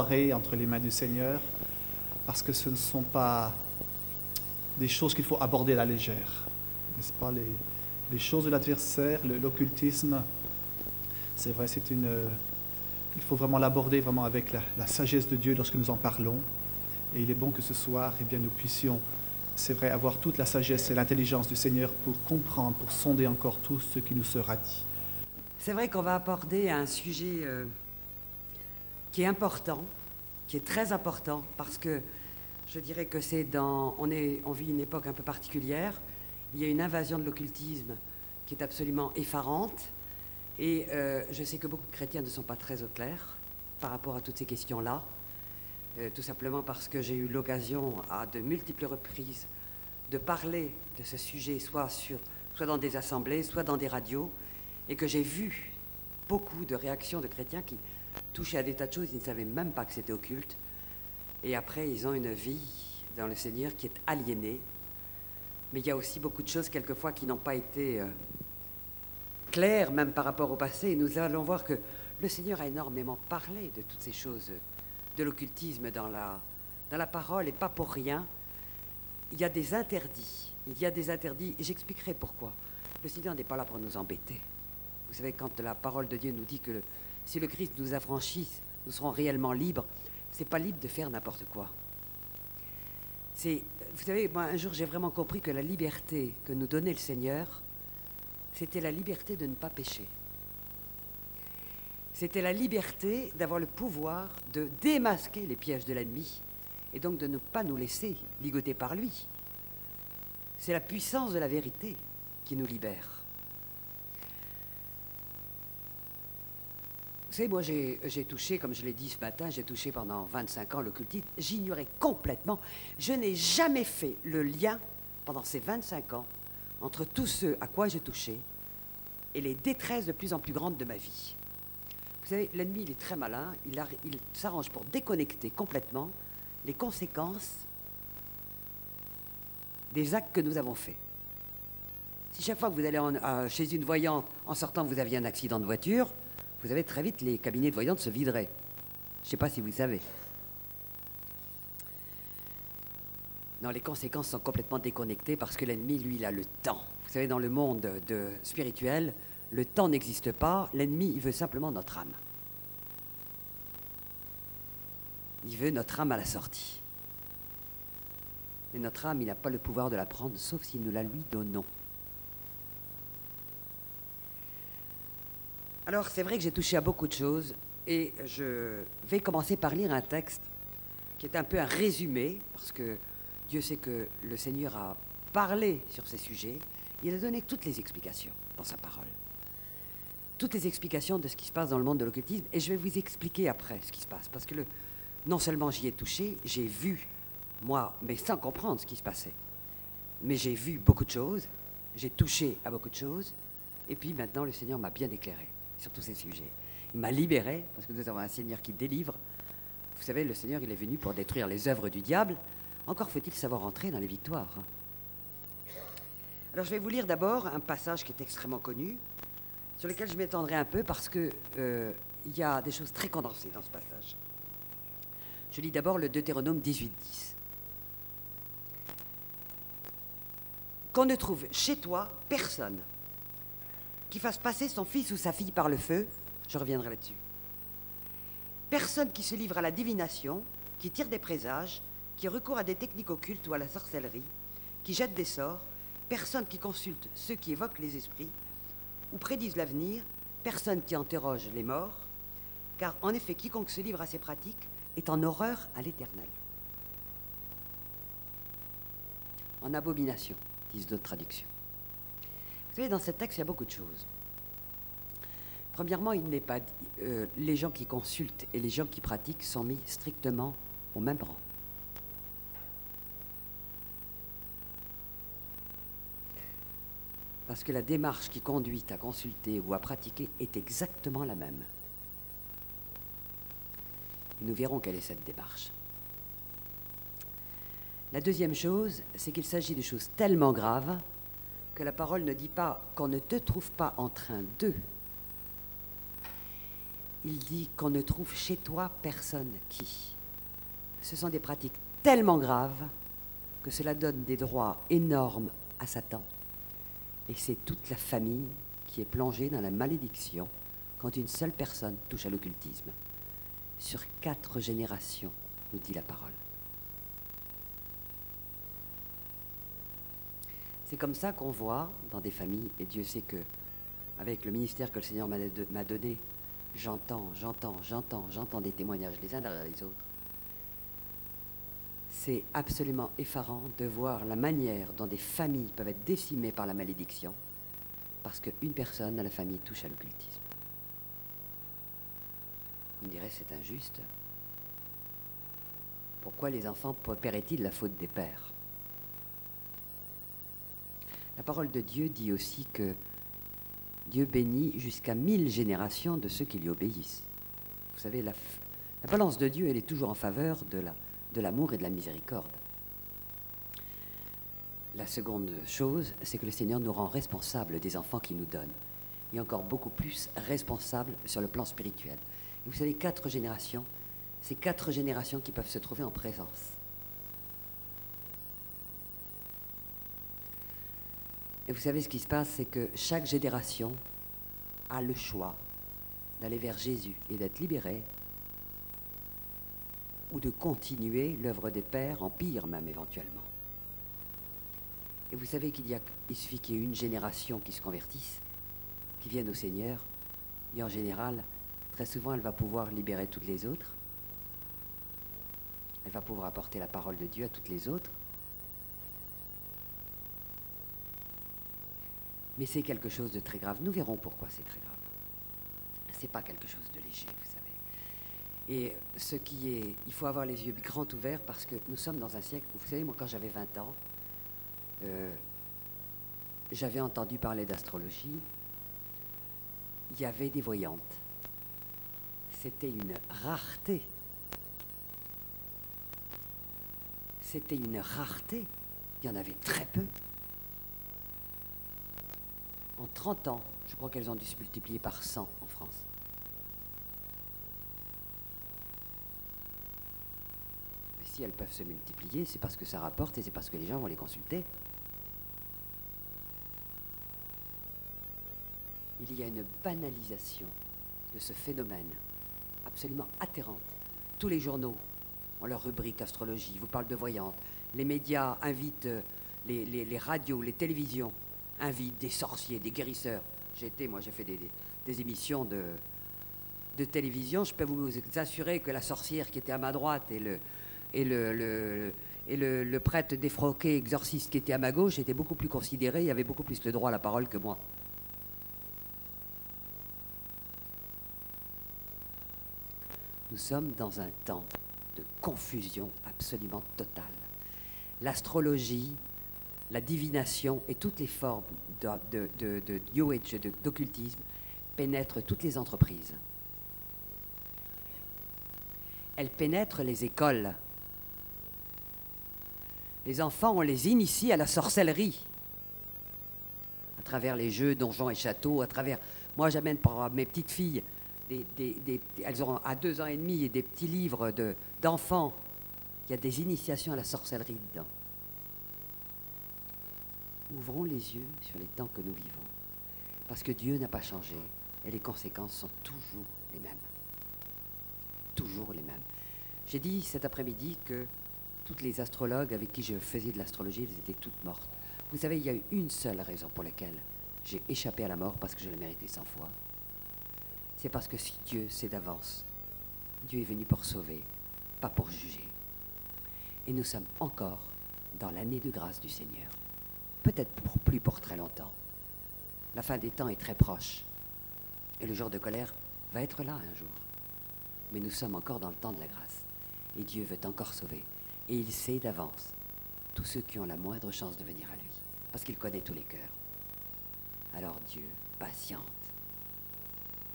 soirée entre les mains du Seigneur, parce que ce ne sont pas des choses qu'il faut aborder à la légère. N'est-ce pas, les choses de l'adversaire, l'occultisme, c'est vrai, il faut vraiment l'aborder vraiment avec la sagesse de Dieu lorsque nous en parlons. Et il est bon que ce soir, eh bien, nous puissions, c'est vrai, avoir toute la sagesse et l'intelligence du Seigneur pour comprendre, pour sonder encore tout ce qui nous sera dit. C'est vrai qu'on va aborder un sujet qui est important, qui est très important, parce que je dirais que on vit une époque un peu particulière. Il y a une invasion de l'occultisme qui est absolument effarante. Et je sais que beaucoup de chrétiens ne sont pas très au clair par rapport à toutes ces questions-là, tout simplement parce que j'ai eu l'occasion à de multiples reprises de parler de ce sujet, soit dans des assemblées, soit dans des radios, et que j'ai vu beaucoup de réactions de chrétiens qui touchaient à des tas de choses, ils ne savaient même pas que c'était occulte, et après ils ont une vie dans le Seigneur qui est aliénée. Mais il y a aussi beaucoup de choses quelquefois qui n'ont pas été claires, même par rapport au passé. Et nous allons voir que le Seigneur a énormément parlé de toutes ces choses, de l'occultisme dans la parole, et pas pour rien. Il y a des interdits, et j'expliquerai pourquoi. Le Seigneur n'est pas là pour nous embêter. Vous savez, quand la parole de Dieu nous dit que si le Christ nous affranchit, nous serons réellement libres, c'est pas libre de faire n'importe quoi. Vous savez, moi, un jour, j'ai vraiment compris que la liberté que nous donnait le Seigneur, c'était la liberté de ne pas pécher. C'était la liberté d'avoir le pouvoir de démasquer les pièges de l'ennemi et donc de ne pas nous laisser ligoter par lui. C'est la puissance de la vérité qui nous libère. Vous savez, moi, j'ai touché, comme je l'ai dit ce matin, j'ai touché pendant 25 ans l'occultisme. J'ignorais complètement. Je n'ai jamais fait le lien, pendant ces 25 ans, entre tout ce à quoi j'ai touché et les détresses de plus en plus grandes de ma vie. Vous savez, l'ennemi, il est très malin. Il s'arrange pour déconnecter complètement les conséquences des actes que nous avons faits. Si chaque fois que vous allez chez une voyante, en sortant, vous aviez un accident de voiture, vous avez très vite, les cabinets de voyantes se videraient. Je ne sais pas si vous le savez. Non, les conséquences sont complètement déconnectées parce que l'ennemi, lui, il a le temps. Vous savez, dans le monde spirituel, le temps n'existe pas. L'ennemi, il veut simplement notre âme. Il veut notre âme à la sortie. Et notre âme, il n'a pas le pouvoir de la prendre, sauf si nous la lui donnons. Alors, c'est vrai que j'ai touché à beaucoup de choses, et je vais commencer par lire un texte qui est un peu un résumé, parce que Dieu sait que le Seigneur a parlé sur ces sujets. Il a donné toutes les explications dans sa parole. Toutes les explications de ce qui se passe dans le monde de l'occultisme, et je vais vous expliquer après ce qui se passe, parce que non seulement j'y ai touché, j'ai vu, moi, mais sans comprendre ce qui se passait, mais j'ai vu beaucoup de choses, j'ai touché à beaucoup de choses, et puis maintenant le Seigneur m'a bien éclairé sur tous ces sujets. Il m'a libéré, parce que nous avons un Seigneur qui délivre. Vous savez, le Seigneur, il est venu pour détruire les œuvres du diable. Encore faut-il savoir entrer dans les victoires. Alors, je vais vous lire d'abord un passage qui est extrêmement connu, sur lequel je m'étendrai un peu, parce que il y a des choses très condensées dans ce passage. Je lis d'abord le Deutéronome 18, 10. Qu'on ne trouve chez toi personne qui fasse passer son fils ou sa fille par le feu, je reviendrai là-dessus. Personne qui se livre à la divination, qui tire des présages, qui recourt à des techniques occultes ou à la sorcellerie, qui jette des sorts, personne qui consulte ceux qui évoquent les esprits ou prédisent l'avenir, personne qui interroge les morts, car en effet, quiconque se livre à ces pratiques est en horreur à l'Éternel. En abomination, disent d'autres traductions. Vous savez, dans ce texte, il y a beaucoup de choses. Premièrement, il n'est pas les gens qui consultent et les gens qui pratiquent sont mis strictement au même rang. Parce que la démarche qui conduit à consulter ou à pratiquer est exactement la même. Et nous verrons quelle est cette démarche. La deuxième chose, c'est qu'il s'agit de choses tellement graves que la parole ne dit pas qu'on ne te trouve pas en train de. il dit qu'on ne trouve chez toi personne qui. Ce sont des pratiques tellement graves que cela donne des droits énormes à Satan. Et c'est toute la famille qui est plongée dans la malédiction quand une seule personne touche à l'occultisme. Sur 4 générations, nous dit la parole. C'est comme ça qu'on voit dans des familles, et Dieu sait que, avec le ministère que le Seigneur m'a donné, j'entends des témoignages les uns derrière les autres. C'est absolument effarant de voir la manière dont des familles peuvent être décimées par la malédiction parce qu'une personne dans la famille touche à l'occultisme. Vous me direz, c'est injuste. Pourquoi les enfants paieraient-ils la faute des pères? La parole de Dieu dit aussi que Dieu bénit jusqu'à 1000 générations de ceux qui lui obéissent. Vous savez, la balance de Dieu, elle est toujours en faveur de l'amour et de la miséricorde. La seconde chose, c'est que le Seigneur nous rend responsables des enfants qu'il nous donne, et encore beaucoup plus responsables sur le plan spirituel. Et vous savez, 4 générations, c'est 4 générations qui peuvent se trouver en présence. Et vous savez, ce qui se passe, c'est que chaque génération a le choix d'aller vers Jésus et d'être libérée, ou de continuer l'œuvre des pères, en pire même éventuellement. Et vous savez il suffit qu'il y ait une génération qui se convertisse, qui vienne au Seigneur, et en général, très souvent, elle va pouvoir libérer toutes les autres. Elle va pouvoir apporter la parole de Dieu à toutes les autres. Mais c'est quelque chose de très grave. Nous verrons pourquoi c'est très grave. C'est pas quelque chose de léger, vous savez. Et il faut avoir les yeux grands ouverts parce que nous sommes dans un siècle, vous savez, moi quand j'avais 20 ans, j'avais entendu parler d'astrologie, il y avait des voyantes. C'était une rareté. C'était une rareté. Il y en avait très peu. En 30 ans, je crois qu'elles ont dû se multiplier par 100 en France. Mais si elles peuvent se multiplier, c'est parce que ça rapporte et c'est parce que les gens vont les consulter. Il y a une banalisation de ce phénomène absolument atterrante. Tous les journaux ont leur rubrique astrologie, vous parlent de voyantes. Les médias invitent, les radios, les télévisions invitent des sorciers, des guérisseurs. J'ai fait des émissions de télévision. Je peux vous assurer que la sorcière qui était à ma droite et le prêtre défroqué exorciste qui était à ma gauche était beaucoup plus considéré, il avait beaucoup plus le droit à la parole que moi. Nous sommes dans un temps de confusion absolument totale. L'astrologie, la divination et toutes les formes de New Age, d'occultisme, pénètrent toutes les entreprises. Elles pénètrent les écoles. Les enfants, on les initie à la sorcellerie. À travers les jeux donjons et châteaux, à travers... Moi, j'amène pour mes petites filles, elles auront à 2 ans et demi, et des petits livres d'enfants. Il y a des initiations à la sorcellerie dedans. Ouvrons les yeux sur les temps que nous vivons. Parce que Dieu n'a pas changé et les conséquences sont toujours les mêmes. Toujours les mêmes. J'ai dit cet après-midi que toutes les astrologues avec qui je faisais de l'astrologie, elles étaient toutes mortes. Vous savez, il y a eu une seule raison pour laquelle j'ai échappé à la mort, parce que je l'ai mérité 100 fois. C'est parce que si Dieu sait d'avance, Dieu est venu pour sauver, pas pour juger. Et nous sommes encore dans l'année de grâce du Seigneur. Peut-être plus pour très longtemps. La fin des temps est très proche. Et le jour de colère va être là un jour. Mais nous sommes encore dans le temps de la grâce. Et Dieu veut encore sauver. Et il sait d'avance tous ceux qui ont la moindre chance de venir à lui. Parce qu'il connaît tous les cœurs. Alors Dieu patiente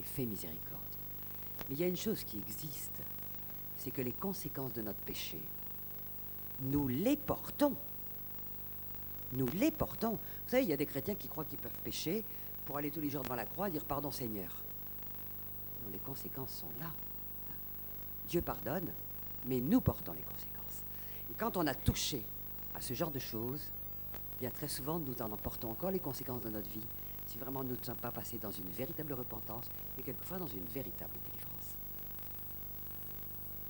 et fait miséricorde. Mais il y a une chose qui existe, c'est que les conséquences de notre péché, nous les portons. Nous les portons. Vous savez, il y a des chrétiens qui croient qu'ils peuvent pécher pour aller tous les jours devant la croix et dire « Pardon Seigneur ». Non, les conséquences sont là. Dieu pardonne, mais nous portons les conséquences. Et quand on a touché à ce genre de choses, bien très souvent, nous en portons encore les conséquences de notre vie, si vraiment nous ne sommes pas passés dans une véritable repentance et quelquefois dans une véritable délivrance.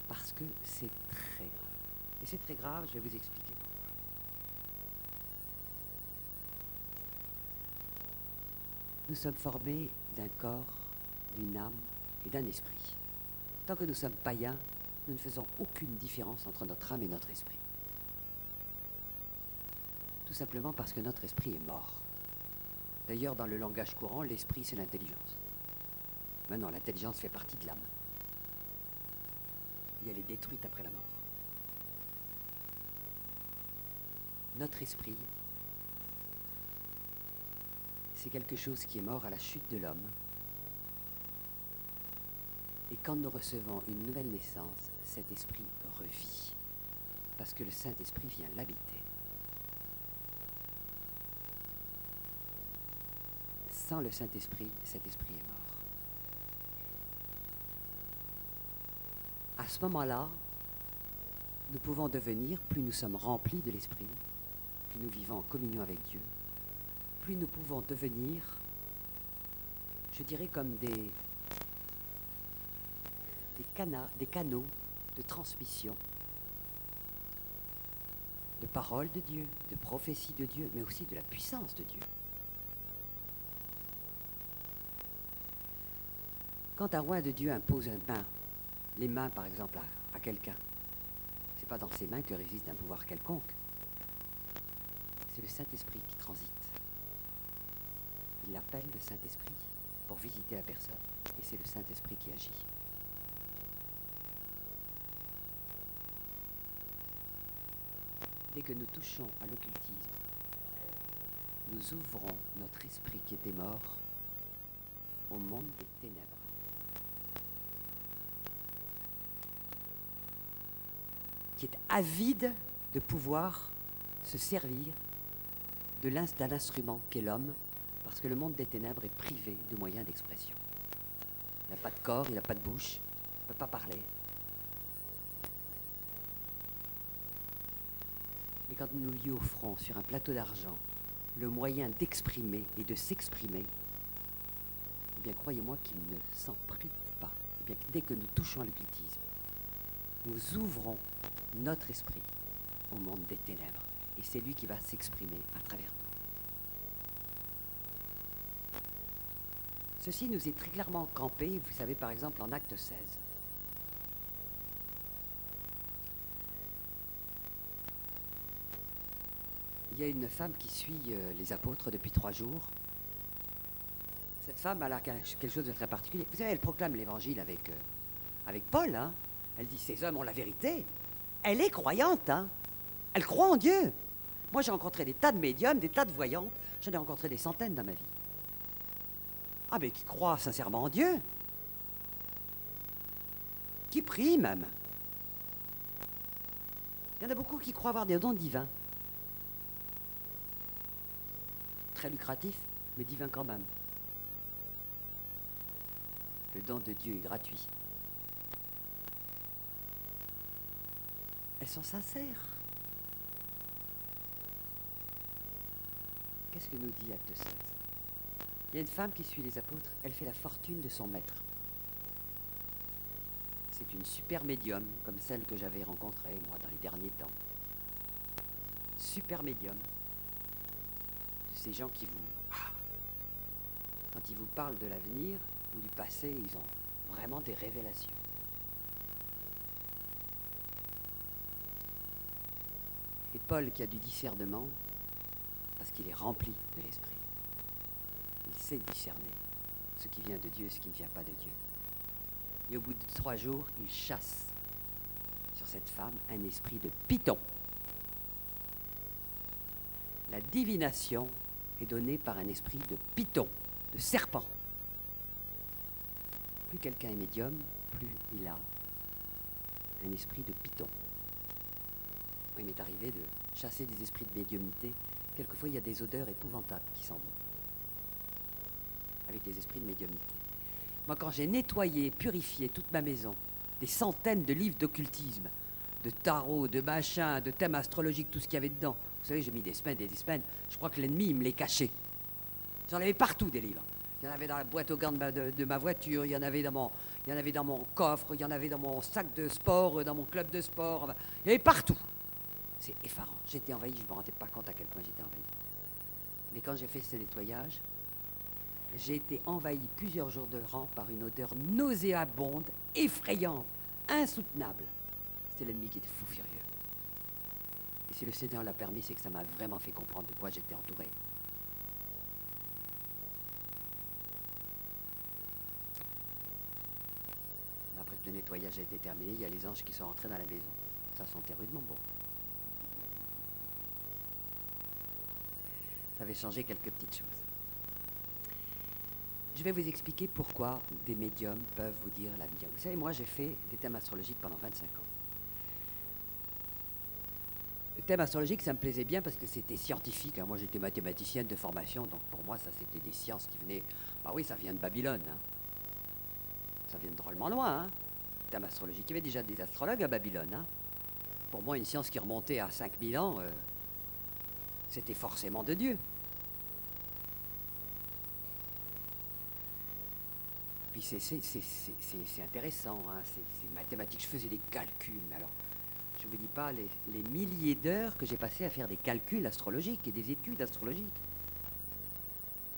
Parce que c'est très grave. Et c'est très grave, je vais vous expliquer pourquoi. Nous sommes formés d'un corps, d'une âme et d'un esprit. Tant que nous sommes païens, nous ne faisons aucune différence entre notre âme et notre esprit. Tout simplement parce que notre esprit est mort. D'ailleurs, dans le langage courant, l'esprit, c'est l'intelligence. Maintenant, l'intelligence fait partie de l'âme. Et elle est détruite après la mort. Notre esprit, c'est quelque chose qui est mort à la chute de l'homme. Et quand nous recevons une nouvelle naissance, cet esprit revit. Parce que le Saint-Esprit vient l'habiter. Sans le Saint-Esprit, cet esprit est mort. À ce moment-là, nous pouvons devenir, plus nous sommes remplis de l'Esprit, plus nous vivons en communion avec Dieu, plus nous pouvons devenir, je dirais comme des canaux de transmission de paroles de Dieu, de prophéties de Dieu, mais aussi de la puissance de Dieu. Quand un roi de Dieu impose les mains par exemple à quelqu'un, ce n'est pas dans ses mains que réside un pouvoir quelconque. C'est le Saint-Esprit qui transite. Il appelle le Saint-Esprit pour visiter la personne, et c'est le Saint-Esprit qui agit. Dès que nous touchons à l'occultisme, nous ouvrons notre esprit qui était mort au monde des ténèbres. Qui est avide de pouvoir se servir d'un instrument qu'est l'homme, parce que le monde des ténèbres est privé de moyens d'expression. Il n'a pas de corps, il n'a pas de bouche, il ne peut pas parler. Mais quand nous lui offrons sur un plateau d'argent le moyen d'exprimer et de s'exprimer, eh bien croyez-moi qu'il ne s'en prive pas. Eh bien, dès que nous touchons à l'occultisme, nous ouvrons notre esprit au monde des ténèbres. Et c'est lui qui va s'exprimer à travers nous. Ceci nous est très clairement campé, vous savez, par exemple, en Acte 16. Il y a une femme qui suit les apôtres depuis 3 jours. Cette femme, elle a quelque chose de très particulier. Vous savez, elle proclame l'évangile avec Paul. Hein. Elle dit, ces hommes ont la vérité. Elle est croyante. Hein. Elle croit en Dieu. Moi, j'ai rencontré des tas de médiums, des tas de voyantes. J'en ai rencontré des centaines dans ma vie. Ah, mais qui croient sincèrement en Dieu. Qui prient même. Il y en a beaucoup qui croient avoir des dons divins. Très lucratif, mais divin quand même. Le don de Dieu est gratuit. Elles sont sincères. Qu'est-ce que nous dit Acte 16 ? Il y a une femme qui suit les apôtres, elle fait la fortune de son maître. C'est une super médium, comme celle que j'avais rencontrée, moi, dans les derniers temps. Super médium. De ces gens qui quand ils vous parlent de l'avenir ou du passé, ils ont vraiment des révélations. Et Paul, qui a du discernement, parce qu'il est rempli de l'esprit. Il sait discerner ce qui vient de Dieu et ce qui ne vient pas de Dieu. Et au bout de 3 jours, il chasse sur cette femme un esprit de python. La divination est donnée par un esprit de python, de serpent. Plus quelqu'un est médium, plus il a un esprit de python. Il m'est arrivé de chasser des esprits de médiumnité. Quelquefois, il y a des odeurs épouvantables qui s'en vont avec les esprits de médiumnité. Moi, quand j'ai nettoyé, purifié toute ma maison, des centaines de livres d'occultisme, de tarot, de machin, de thèmes astrologiques, tout ce qu'il y avait dedans. Vous savez, j'ai mis des semaines et des semaines. Je crois que l'ennemi, il me les cachait. J'en avais partout des livres. Il y en avait dans la boîte aux gants de ma voiture, il y en avait dans mon coffre, il y en avait dans mon sac de sport, dans mon club de sport. Enfin, il y avait partout. C'est effarant. J'étais envahi, je ne me rendais pas compte à quel point j'étais envahi. Mais quand j'ai fait ce nettoyage, j'ai été envahi plusieurs jours de rang par une odeur nauséabonde, effrayante, insoutenable. C'était l'ennemi qui était fou furieux. Et si le Seigneur l'a permis, c'est que ça m'a vraiment fait comprendre de quoi j'étais entouré. Après que le nettoyage a été terminé, il y a les anges qui sont rentrés dans la maison. Ça sentait rudement bon. Ça avait changé quelques petites choses. Je vais vous expliquer pourquoi des médiums peuvent vous dire l'avenir. Vous savez, moi j'ai fait des thèmes astrologiques pendant 25 ans. Le thème astrologique, ça me plaisait bien parce que c'était scientifique. Moi j'étais mathématicienne de formation, donc pour moi ça c'était des sciences qui venaient... Bah oui, ça vient de Babylone. Hein. Ça vient de drôlement loin. Hein. Le thème astrologique, il y avait déjà des astrologues à Babylone. Hein. Pour moi, une science qui remontait à 5000 ans, c'était forcément de Dieu. Puis c'est intéressant, hein, c'est mathématique. Je faisais des calculs, mais alors, je ne vous dis pas les milliers d'heures que j'ai passées à faire des calculs astrologiques et des études astrologiques.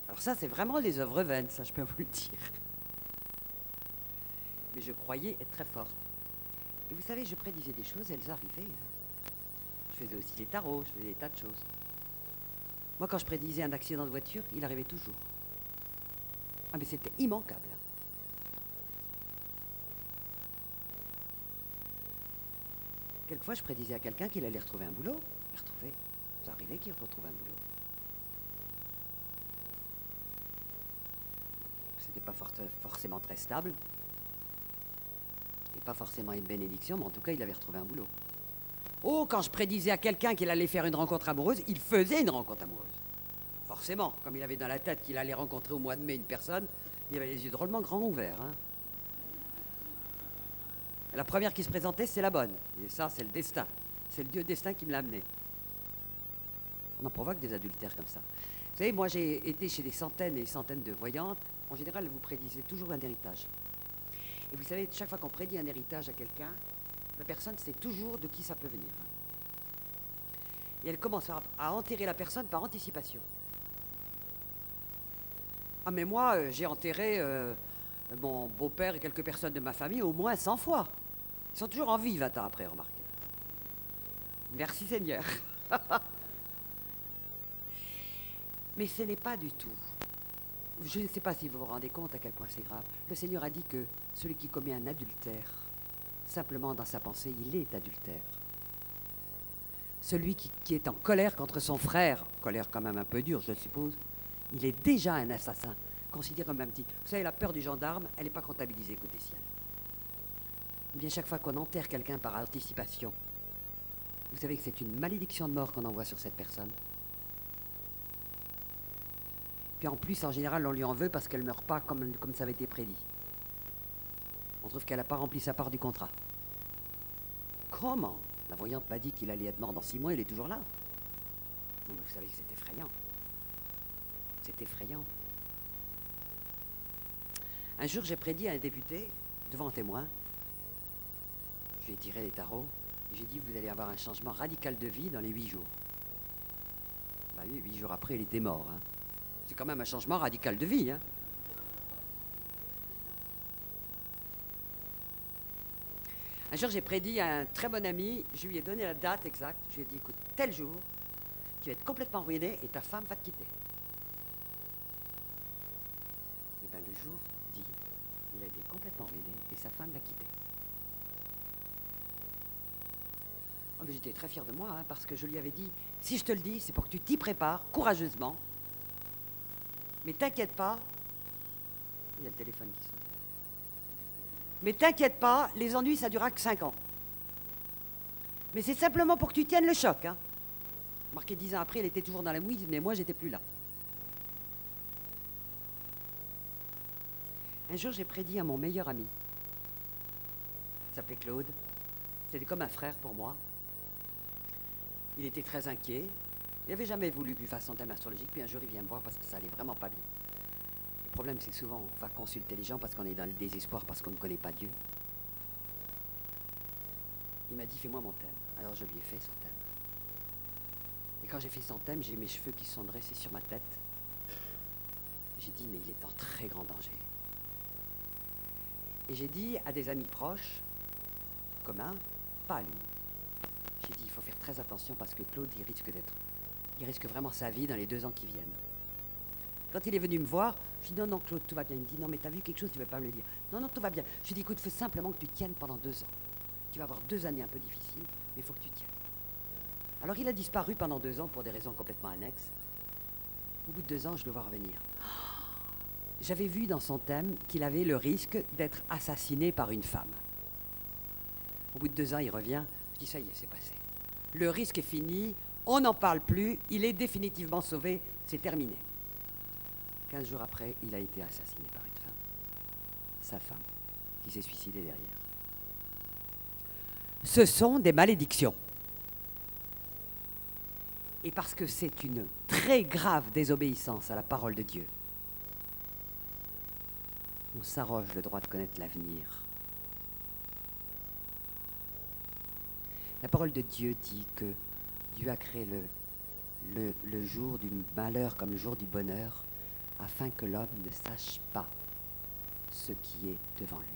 Alors ça, c'est vraiment des œuvres vaines, ça je peux vous le dire. Mais je croyais être très forte. Et vous savez, je prédisais des choses, elles arrivaient. Hein. Je faisais aussi des tarots, je faisais des tas de choses. Moi, quand je prédisais un accident de voiture, il arrivait toujours. Ah, mais c'était immanquable. Hein. Quelquefois, je prédisais à quelqu'un qu'il allait retrouver un boulot. Il retrouvait. Ça arrivait qu'il retrouve un boulot. C'était pas forcément très stable. Et pas forcément une bénédiction, mais en tout cas, il avait retrouvé un boulot. Oh, quand je prédisais à quelqu'un qu'il allait faire une rencontre amoureuse, il faisait une rencontre amoureuse. Forcément, comme il avait dans la tête qu'il allait rencontrer au mois de mai une personne, il avait les yeux drôlement grands ouverts. Hein. La première qui se présentait, c'est la bonne. Et ça, c'est le destin. C'est le Dieu destin qui me l'a amené. On en provoque des adultères comme ça. Vous savez, moi, j'ai été chez des centaines et des centaines de voyantes. En général, vous prédisez toujours un héritage. Et vous savez, chaque fois qu'on prédit un héritage à quelqu'un, la personne sait toujours de qui ça peut venir. Et elle commence à enterrer la personne par anticipation. Ah, mais moi, j'ai enterré mon beau-père et quelques personnes de ma famille au moins 100 fois. Ils sont toujours en vie 20 ans après, remarquez. Merci Seigneur. Mais ce n'est pas du tout. Je ne sais pas si vous vous rendez compte à quel point c'est grave. Le Seigneur a dit que celui qui commet un adultère, simplement dans sa pensée, il est adultère. Celui qui est en colère contre son frère, colère quand même un peu dure, je suppose, il est déjà un assassin, considéré comme un petit. Vous savez, la peur du gendarme, elle n'est pas comptabilisée côté ciel. Eh bien, chaque fois qu'on enterre quelqu'un par anticipation, vous savez que c'est une malédiction de mort qu'on envoie sur cette personne. Puis en plus, en général, on lui en veut parce qu'elle ne meurt pas comme ça avait été prédit. On trouve qu'elle n'a pas rempli sa part du contrat. Comment? La voyante m'a dit qu'il allait être mort dans 6 mois, il est toujours là. Non, mais vous savez que c'est effrayant. C'est effrayant. Un jour, j'ai prédit à un député, devant un témoin, je lui ai tiré les tarots, et j'ai dit, vous allez avoir un changement radical de vie dans les 8 jours. Bah oui, 8 jours après, il était mort. Hein. C'est quand même un changement radical de vie. Hein. Un jour, j'ai prédit à un très bon ami, je lui ai donné la date exacte, je lui ai dit, écoute, tel jour, tu vas être complètement ruiné et ta femme va te quitter. Et bien le jour dit, il a été complètement ruiné et sa femme l'a quitté. Oh, mais j'étais très fier de moi, hein, parce que je lui avais dit, si je te le dis, c'est pour que tu t'y prépares courageusement. Mais t'inquiète pas, il y a le téléphone qui sonne. Mais t'inquiète pas, les ennuis, ça durera que 5 ans. Mais c'est simplement pour que tu tiennes le choc. Hein. Marqué 10 ans après, elle était toujours dans la mouise, mais moi, j'étais plus là. Un jour, j'ai prédit à mon meilleur ami. Il s'appelait Claude. C'était comme un frère pour moi. Il était très inquiet. Il n'avait jamais voulu que je lui fasse son thème astrologique. Puis un jour, il vient me voir parce que ça allait vraiment pas bien. Le problème, c'est que souvent, on va consulter les gens parce qu'on est dans le désespoir, parce qu'on ne connaît pas Dieu. Il m'a dit, fais-moi mon thème. Alors je lui ai fait son thème. Et quand j'ai fait son thème, j'ai mes cheveux qui se sont dressés sur ma tête. J'ai dit, mais il est en très grand danger. Et j'ai dit à des amis proches, communs, pas à lui. J'ai dit, il faut faire très attention parce que Claude, il risque vraiment sa vie dans les 2 ans qui viennent. Quand il est venu me voir, je lui ai dit, non, Claude, tout va bien. Il me dit, non, mais t'as vu quelque chose, tu ne veux pas me le dire. Non, tout va bien. Je lui ai dit, écoute, il faut simplement que tu tiennes pendant 2 ans. Tu vas avoir 2 années un peu difficiles, mais il faut que tu tiennes. Alors il a disparu pendant 2 ans pour des raisons complètement annexes. Au bout de 2 ans, je le vois revenir. J'avais vu dans son thème qu'il avait le risque d'être assassiné par une femme. Au bout de 2 ans, il revient. Je dis, ça y est, c'est passé. Le risque est fini, on n'en parle plus, il est définitivement sauvé, c'est terminé. 15 jours après, il a été assassiné par une femme. Sa femme, qui s'est suicidée derrière. Ce sont des malédictions. Et parce que c'est une très grave désobéissance à la parole de Dieu, on s'arroge le droit de connaître l'avenir. La parole de Dieu dit que Dieu a créé le jour du malheur comme le jour du bonheur, afin que l'homme ne sache pas ce qui est devant lui.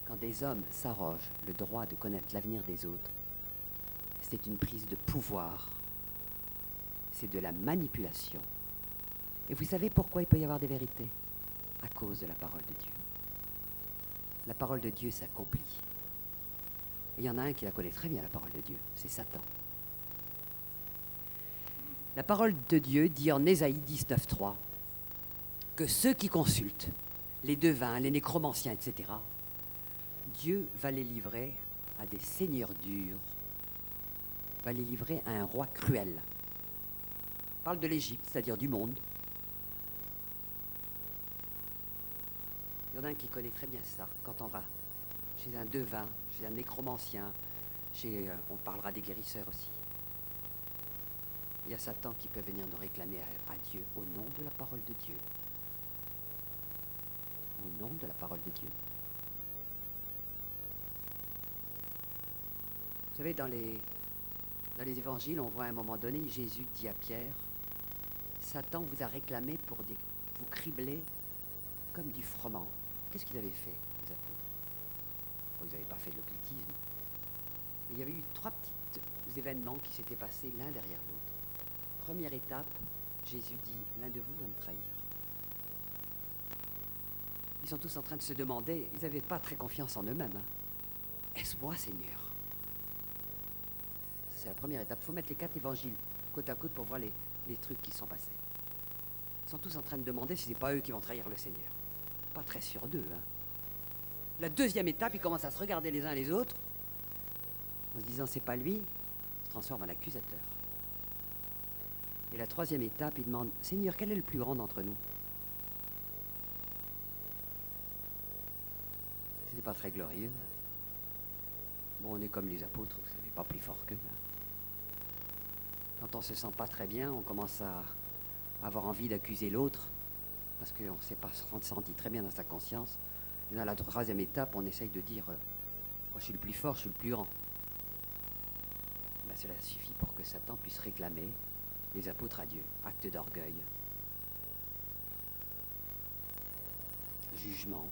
Quand des hommes s'arrogent le droit de connaître l'avenir des autres, c'est une prise de pouvoir, c'est de la manipulation. Et vous savez pourquoi il peut y avoir des vérités? À cause de la parole de Dieu. La parole de Dieu s'accomplit. Et il y en a un qui la connaît très bien, la parole de Dieu, c'est Satan. La parole de Dieu dit en Ésaïe 19.3 que ceux qui consultent, les devins, les nécromanciens, etc., Dieu va les livrer à des seigneurs durs, va les livrer à un roi cruel. On parle de l'Égypte, c'est-à-dire du monde. Il y en a un qui connaît très bien ça, quand on va chez un devin, chez un nécromancien, on parlera des guérisseurs aussi. Il y a Satan qui peut venir nous réclamer à Dieu au nom de la parole de Dieu. Au nom de la parole de Dieu. Vous savez, dans les évangiles, on voit à un moment donné, Jésus dit à Pierre, Satan vous a réclamé pour vous cribler comme du froment. Qu'est-ce qu'ils avaient fait, les apôtres? Ils n'avaient pas fait de l'occultisme. Il y avait eu 3 petits événements qui s'étaient passés l'un derrière l'autre. Première étape, Jésus dit, l'un de vous va me trahir. Ils sont tous en train de se demander, ils n'avaient pas très confiance en eux-mêmes. Est-ce moi, Seigneur? C'est la première étape. Il faut mettre les 4 évangiles côte à côte pour voir les trucs qui sont passés. Ils sont tous en train de demander si ce n'est pas eux qui vont trahir le Seigneur. Pas très sûr d'eux. La deuxième étape, ils commencent à se regarder les uns les autres, en se disant c'est pas lui, ils se transforment en accusateur. Et la troisième étape, ils demandent, Seigneur, quel est le plus grand d'entre nous? C'était pas très glorieux. Bon, on est comme les apôtres, vous savez, pas plus fort qu'eux. Quand on se sent pas très bien, on commence à avoir envie d'accuser l'autre, parce qu'on ne s'est pas senti très bien dans sa conscience. Et dans la troisième étape, on essaye de dire, moi je suis le plus fort, je suis le plus grand. Ben, cela suffit pour que Satan puisse réclamer les apôtres à Dieu. Acte d'orgueil, jugement,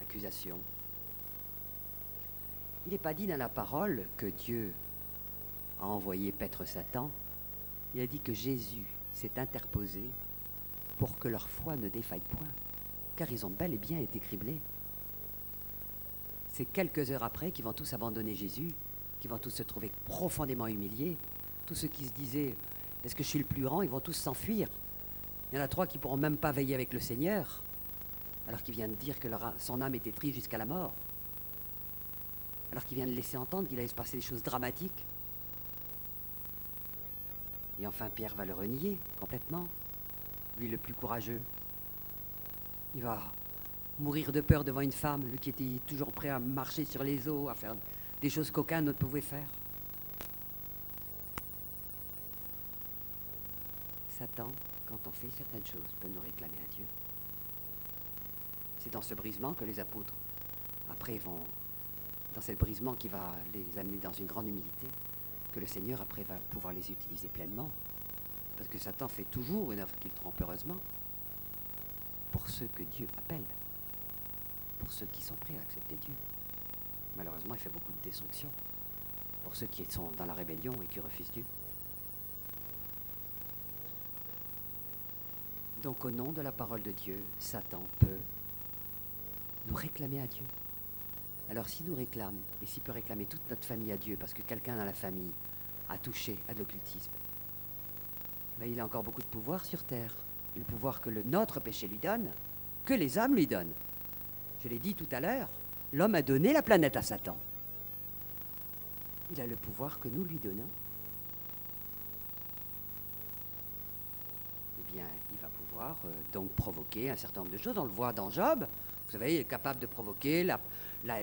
accusation. Il n'est pas dit dans la parole que Dieu a envoyé paître Satan. Il a dit que Jésus s'est interposé pour que leur foi ne défaille point, car ils ont bel et bien été criblés. C'est quelques heures après qu'ils vont tous abandonner Jésus, qu'ils vont tous se trouver profondément humiliés. Tous ceux qui se disaient « Est-ce que je suis le plus grand ?» ils vont tous s'enfuir. Il y en a 3 qui ne pourront même pas veiller avec le Seigneur, alors qu'il vient de dire que son âme était triste jusqu'à la mort. Alors qu'il vient de laisser entendre qu'il allait se passer des choses dramatiques. Et enfin, Pierre va le renier complètement. Lui, le plus courageux. Il va mourir de peur devant une femme, lui qui était toujours prêt à marcher sur les eaux, à faire des choses qu'aucun ne pouvait faire. Satan, quand on fait certaines choses, peut nous réclamer à Dieu. C'est dans ce brisement que les apôtres, après, vont, dans ce brisement qui va les amener dans une grande humilité, que le Seigneur, après, va pouvoir les utiliser pleinement. Parce que Satan fait toujours une œuvre qu'il trompe heureusement pour ceux que Dieu appelle, pour ceux qui sont prêts à accepter Dieu. Malheureusement, il fait beaucoup de destruction pour ceux qui sont dans la rébellion et qui refusent Dieu. Donc, au nom de la parole de Dieu, Satan peut nous réclamer à Dieu. Alors, s'il nous réclame, et s'il peut réclamer toute notre famille à Dieu, parce que quelqu'un dans la famille a touché à de l'occultisme, mais il a encore beaucoup de pouvoir sur terre. Le pouvoir que notre péché lui donne, que les hommes lui donnent. Je l'ai dit tout à l'heure, l'homme a donné la planète à Satan. Il a le pouvoir que nous lui donnons. Eh bien, il va pouvoir donc provoquer un certain nombre de choses. On le voit dans Job. Vous savez, il est capable de provoquer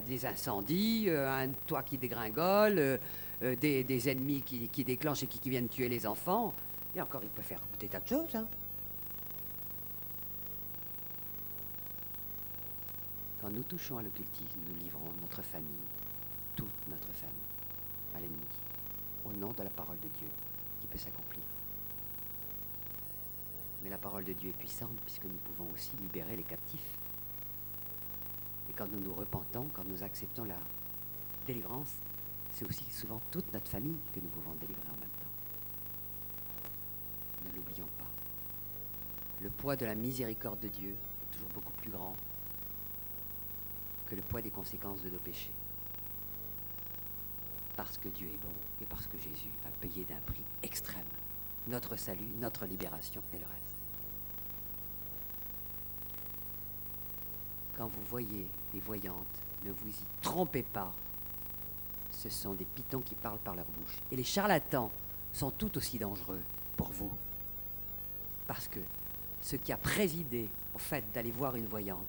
des incendies, un toit qui dégringole, des ennemis qui déclenchent et qui viennent tuer les enfants. Et encore, il peut faire des tas de choses. Hein. Quand nous touchons à l'occultisme, nous livrons notre famille, toute notre famille, à l'ennemi, au nom de la parole de Dieu qui peut s'accomplir. Mais la parole de Dieu est puissante puisque nous pouvons aussi libérer les captifs. Et quand nous nous repentons, quand nous acceptons la délivrance, c'est aussi souvent toute notre famille que nous pouvons délivrer en même temps. Ne l'oublions pas. Le poids de la miséricorde de Dieu est toujours beaucoup plus grand que le poids des conséquences de nos péchés. Parce que Dieu est bon et parce que Jésus a payé d'un prix extrême notre salut, notre libération et le reste. Quand vous voyez des voyantes, ne vous y trompez pas. Ce sont des pitons qui parlent par leur bouche. Et les charlatans sont tout aussi dangereux pour vous. Parce que ce qui a présidé au fait d'aller voir une voyante,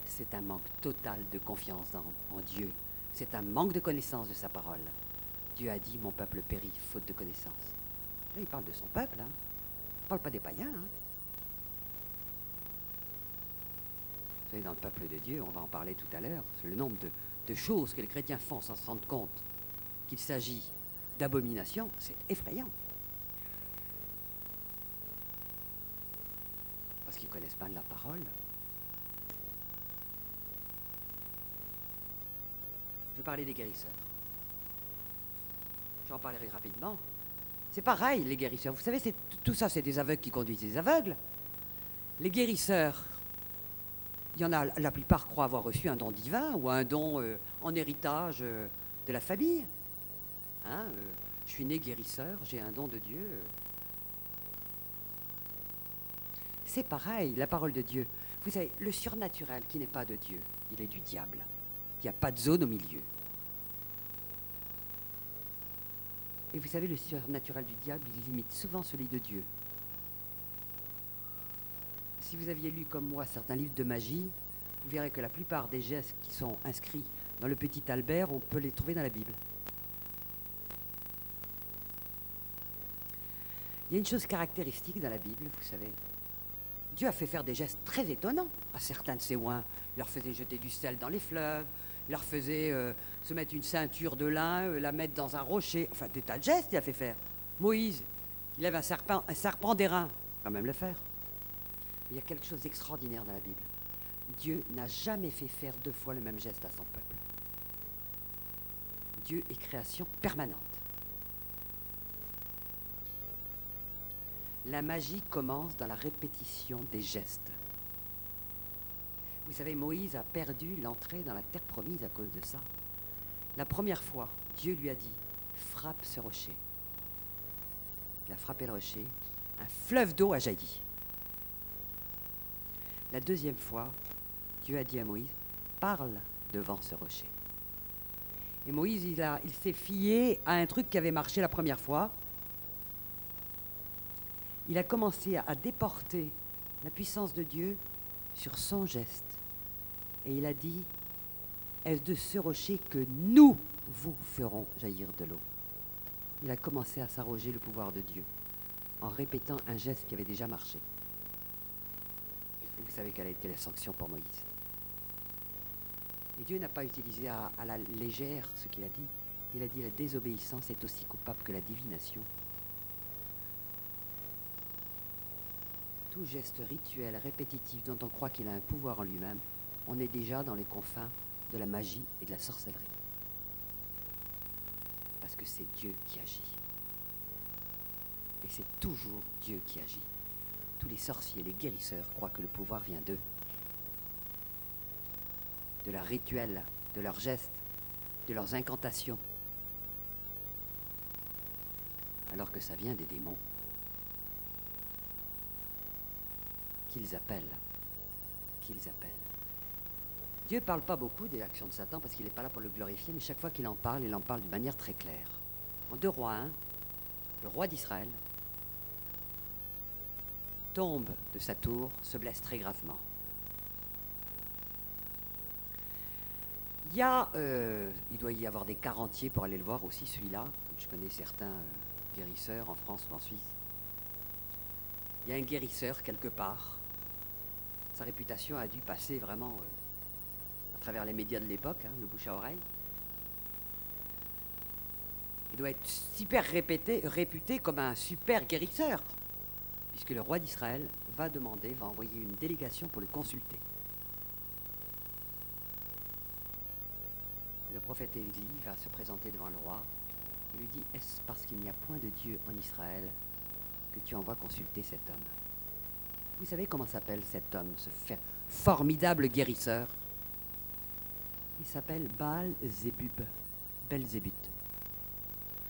c'est un manque total de confiance en Dieu. C'est un manque de connaissance de sa parole. Dieu a dit, mon peuple périt faute de connaissance. Là, il parle de son peuple, hein. Il ne parle pas des païens. Hein. Vous savez, dans le peuple de Dieu, on va en parler tout à l'heure, le nombre de choses que les chrétiens font sans se rendre compte qu'il s'agit d'abomination, c'est effrayant. Parce qu'ils ne connaissent pas la parole. Je vais parler des guérisseurs. J'en parlerai rapidement. C'est pareil, les guérisseurs. Vous savez, tout ça, c'est des aveugles qui conduisent des aveugles. Les guérisseurs, il y en a, la plupart croient avoir reçu un don divin ou un don en héritage de la famille. Hein, je suis né guérisseur, j'ai un don de Dieu. C'est pareil, la parole de Dieu. Vous savez, le surnaturel qui n'est pas de Dieu, il est du diable. Il n'y a pas de zone au milieu. Et vous savez, le surnaturel du diable, il imite souvent celui de Dieu. Si vous aviez lu comme moi certains livres de magie, vous verrez que la plupart des gestes qui sont inscrits dans le petit Albert, on peut les trouver dans la Bible. Il y a une chose caractéristique dans la Bible, vous savez. Dieu a fait faire des gestes très étonnants à certains de ses oints. Il leur faisait jeter du sel dans les fleuves, il leur faisait se mettre une ceinture de lin, la mettre dans un rocher. Enfin, des tas de gestes il a fait faire. Moïse, il lève un serpent d'airain, il va quand même le faire. Mais il y a quelque chose d'extraordinaire dans la Bible. Dieu n'a jamais fait faire deux fois le même geste à son peuple. Dieu est création permanente. La magie commence dans la répétition des gestes. Vous savez, Moïse a perdu l'entrée dans la terre promise à cause de ça. La première fois, Dieu lui a dit, frappe ce rocher. Il a frappé le rocher, un fleuve d'eau a jailli. La deuxième fois, Dieu a dit à Moïse, parle devant ce rocher. Et Moïse, il s'est fié à un truc qui avait marché la première fois. il a commencé à déporter la puissance de Dieu sur son geste. Et il a dit, est-ce de ce rocher que nous vous ferons jaillir de l'eau? Il a commencé à s'arroger le pouvoir de Dieu en répétant un geste qui avait déjà marché. Et vous savez quelle a été la sanction pour Moïse. Et Dieu n'a pas utilisé à la légère ce qu'il a dit. Il a dit la désobéissance est aussi coupable que la divination. Tout geste rituel, répétitif, dont on croit qu'il a un pouvoir en lui-même, on est déjà dans les confins de la magie et de la sorcellerie. Parce que c'est Dieu qui agit. Et c'est toujours Dieu qui agit. Tous les sorciers, les guérisseurs croient que le pouvoir vient d'eux. De leurs rituels, de leurs gestes, de leurs incantations. Alors que ça vient des démons. Qu'ils appellent. Dieu ne parle pas beaucoup des actions de Satan parce qu'il n'est pas là pour le glorifier, mais chaque fois qu'il en parle, il en parle de manière très claire. En 2 Rois 1, le roi d'Israël tombe de sa tour, se blesse très gravement. Il doit y avoir des cas entiers pour aller le voir aussi, celui-là. Je connais certains guérisseurs en France ou en Suisse. Il y a un guérisseur quelque part. Sa réputation a dû passer vraiment à travers les médias de l'époque, le bouche à oreille. Il doit être super réputé comme un super guérisseur, puisque le roi d'Israël va envoyer une délégation pour le consulter. Le prophète Élie va se présenter devant le roi et lui dit, est-ce parce qu'il n'y a point de Dieu en Israël que tu envoies consulter cet homme? Vous savez comment s'appelle cet homme, ce formidable guérisseur? Il s'appelle Baal-Zébub, Belzébuth.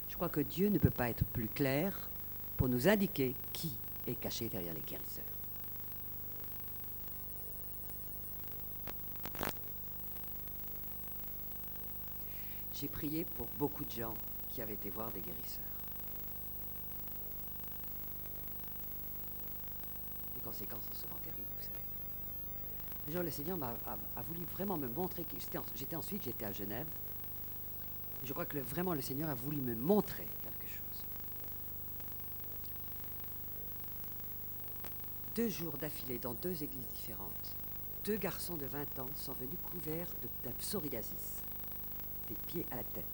Je crois que Dieu ne peut pas être plus clair pour nous indiquer qui est caché derrière les guérisseurs. J'ai prié pour beaucoup de gens qui avaient été voir des guérisseurs. Les conséquences sont souvent terribles, vous savez. Un jour, le Seigneur a voulu vraiment me montrer que j'étais à Genève. Et je crois que vraiment le Seigneur a voulu me montrer quelque chose. 2 jours d'affilée dans 2 églises différentes, 2 garçons de 20 ans sont venus couverts d'un psoriasis, des pieds à la tête,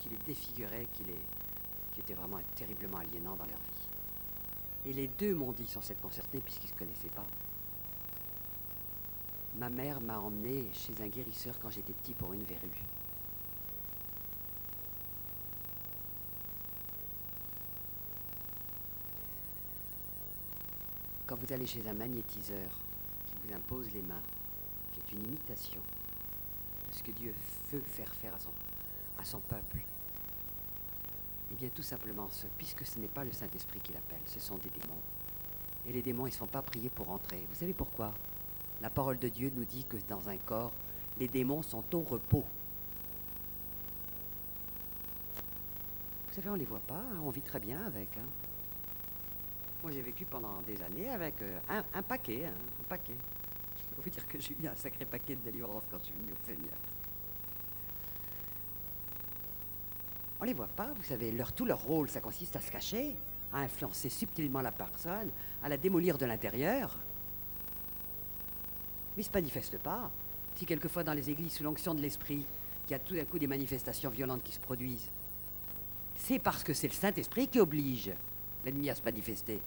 qui les défigurait, qui était vraiment terriblement aliénant dans leur vie. Et les 2 m'ont dit, sans s'être concertés, puisqu'ils ne se connaissaient pas, ma mère m'a emmené chez un guérisseur quand j'étais petit pour une verrue. Quand vous allez chez un magnétiseur qui vous impose les mains, qui est une imitation de ce que Dieu veut faire à son peuple, eh bien tout simplement, puisque ce n'est pas le Saint-Esprit qui l'appelle, ce sont des démons. Et les démons, ils ne se font pas prier pour entrer. Vous savez pourquoi? La parole de Dieu nous dit que dans un corps, les démons sont au repos. Vous savez, on ne les voit pas, on vit très bien avec. Moi, j'ai vécu pendant des années avec un paquet. Je peux vous dire que j'ai eu un sacré paquet de délivrance quand je suis venu au Seigneur. On ne les voit pas, vous savez, tout leur rôle, ça consiste à se cacher, à influencer subtilement la personne, à la démolir de l'intérieur. Mais ils ne se manifestent pas. Si quelquefois dans les églises, sous l'onction de l'Esprit, il y a tout d'un coup des manifestations violentes qui se produisent, c'est parce que c'est le Saint-Esprit qui oblige l'ennemi à se manifester.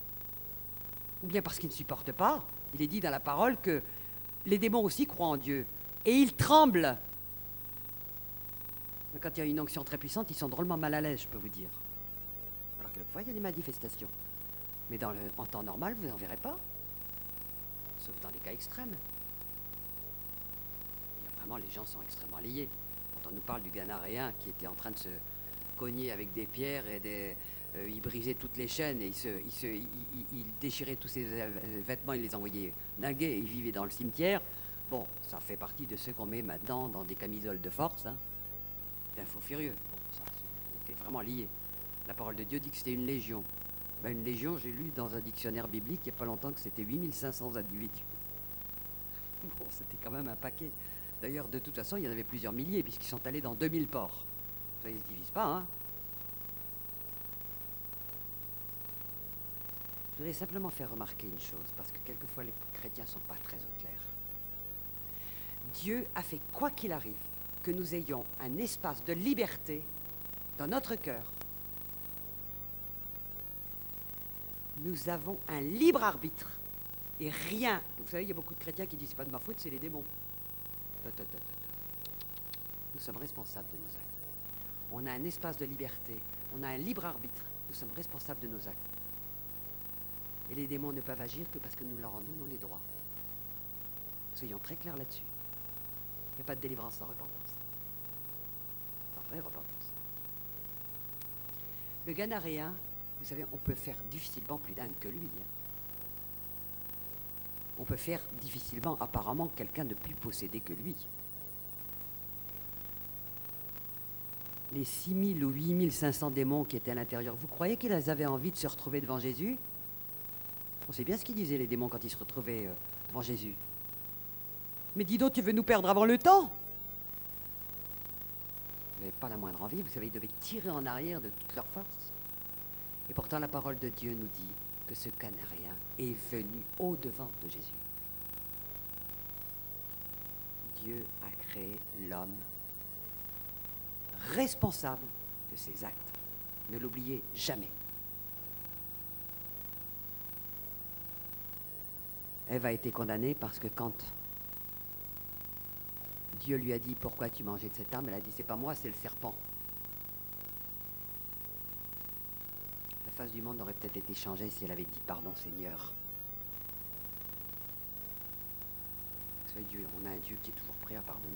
Ou bien parce qu'il ne supporte pas. Il est dit dans la parole que les démons aussi croient en Dieu. Et ils tremblent. Mais quand il y a une onction très puissante, ils sont drôlement mal à l'aise, je peux vous dire. Alors que quelquefois, il y a des manifestations. Mais en temps normal, vous n'en verrez pas. Sauf dans des cas extrêmes. Vraiment, les gens sont extrêmement liés. Quand on nous parle du Ganaréen qui était en train de se cogner avec des pierres et il brisait toutes les chaînes et il déchirait tous ses vêtements, il les envoyait naguer, il vivait dans le cimetière. Bon, ça fait partie de ceux qu'on met maintenant dans des camisoles de force. C'est un fou furieux. Bon, ça, c'était vraiment lié. La parole de Dieu dit que c'était une légion. Ben, une légion, j'ai lu dans un dictionnaire biblique il n'y a pas longtemps que c'était 8500 individus. Bon, c'était quand même un paquet. D'ailleurs, de toute façon, il y en avait plusieurs milliers, puisqu'ils sont allés dans 2000 ports. Ça, ils ne se divisent pas, hein. Je voudrais simplement faire remarquer une chose, parce que quelquefois les chrétiens ne sont pas très au clair. Dieu a fait, quoi qu'il arrive, que nous ayons un espace de liberté dans notre cœur. Nous avons un libre arbitre. Et rien. Vous savez, il y a beaucoup de chrétiens qui disent c'est pas de ma faute, c'est les démons. Nous sommes responsables de nos actes. On a un espace de liberté. On a un libre arbitre. Nous sommes responsables de nos actes. Et les démons ne peuvent agir que parce que nous leur en donnons les droits. Soyons très clairs là-dessus. Il n'y a pas de délivrance sans repentance. Sans vraie repentance. Le Ganaréen, vous savez, on peut faire difficilement plus d'âne que lui. Hein. On peut faire difficilement, apparemment, quelqu'un de plus possédé que lui. Les 6000 ou 8500 démons qui étaient à l'intérieur, vous croyez qu'ils avaient envie de se retrouver devant Jésus? On sait bien ce qu'ils disaient, les démons, quand ils se retrouvaient devant Jésus. Mais dis donc, tu veux nous perdre avant le temps? Ils n'avaient pas la moindre envie, vous savez, ils devaient tirer en arrière de toute leur force. Et pourtant, la parole de Dieu nous dit que ce Canarien est venu au-devant de Jésus. Dieu a créé l'homme responsable de ses actes. Ne l'oubliez jamais. Ève a été condamnée parce que quand Dieu lui a dit « Pourquoi tu mangeais de cette arme ?» elle a dit « C'est pas moi, c'est le serpent. » La face du monde aurait peut-être été changée si elle avait dit « Pardon Seigneur ». Vous savez, Dieu, on a un Dieu qui est toujours prêt à pardonner.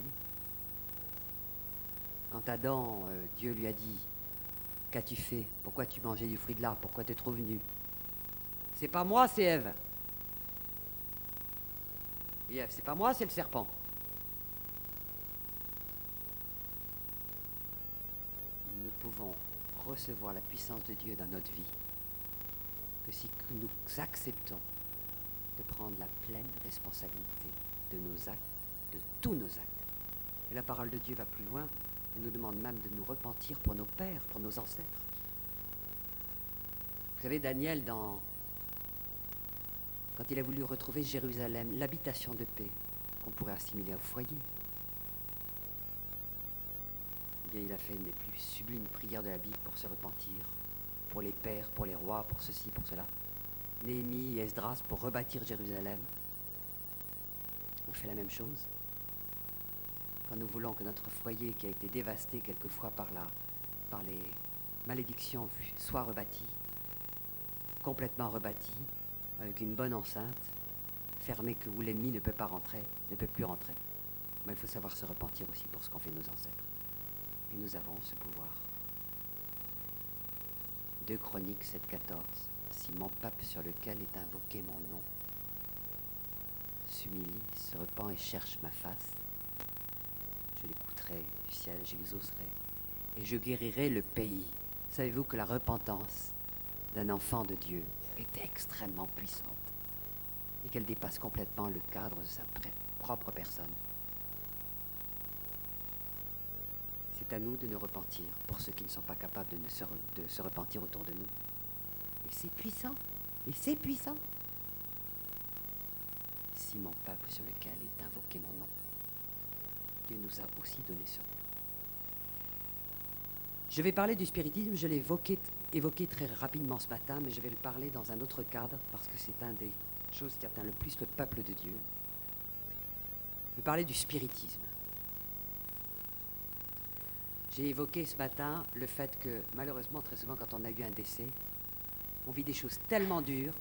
Quand Adam, Dieu lui a dit « Qu'as-tu fait? Pourquoi tu mangeais du fruit de l'arbre? Pourquoi t'es trop venu ?» C'est pas moi, c'est Ève. Et Ève, c'est pas moi, c'est le serpent. Nous ne pouvons recevoir la puissance de Dieu dans notre vie que si nous acceptons de prendre la pleine responsabilité de nos actes, de tous nos actes. Et la parole de Dieu va plus loin et nous demande même de nous repentir pour nos pères, pour nos ancêtres. Vous savez, Daniel, quand il a voulu retrouver Jérusalem, l'habitation de paix, qu'on pourrait assimiler au foyer, eh bien, il a fait une des plus sublimes prières de la Bible pour se repentir, pour les pères, pour les rois, pour ceci, pour cela. Néhémie et Esdras pour rebâtir Jérusalem. On fait la même chose. Quand nous voulons que notre foyer, qui a été dévasté quelquefois par les malédictions, soit rebâti, complètement rebâti, avec une bonne enceinte, fermée où l'ennemi ne peut pas rentrer, ne peut plus rentrer. Mais il faut savoir se repentir aussi pour ce qu'ont fait nos ancêtres. Et nous avons ce pouvoir. 2 Chroniques 7,14. Si mon peuple sur lequel est invoqué mon nom s'humilie, se repent et cherche ma face, je l'écouterai du ciel, j'exaucerai et je guérirai le pays. Savez-vous que la repentance d'un enfant de Dieu est extrêmement puissante et qu'elle dépasse complètement le cadre de sa propre personne? C'est à nous de nous repentir pour ceux qui ne sont pas capables de se repentir autour de nous. Et c'est puissant. Et c'est puissant. Si mon peuple sur lequel est invoqué mon nom, Dieu nous a aussi donné ce rôle. Je vais parler du spiritisme, je l'ai évoqué très rapidement ce matin, mais je vais le parler dans un autre cadre, parce que c'est une des choses qui atteint le plus le peuple de Dieu. Je vais parler du spiritisme. J'ai évoqué ce matin le fait que, malheureusement, très souvent, quand on a eu un décès, on vit des choses tellement dures,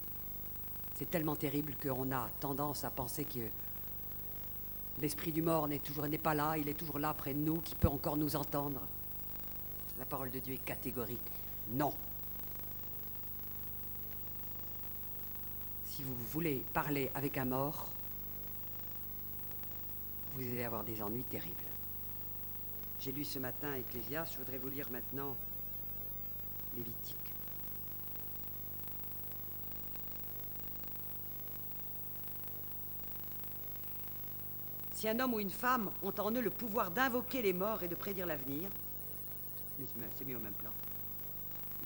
c'est tellement terrible qu'on a tendance à penser que l'esprit du mort n'est pas là, il est toujours là près de nous, qui peut encore nous entendre. La parole de Dieu est catégorique. Non. Si vous voulez parler avec un mort, vous allez avoir des ennuis terribles. J'ai lu ce matin Ecclésiaste, je voudrais vous lire maintenant Lévitique. Si un homme ou une femme ont en eux le pouvoir d'invoquer les morts et de prédire l'avenir, mais c'est mis au même plan,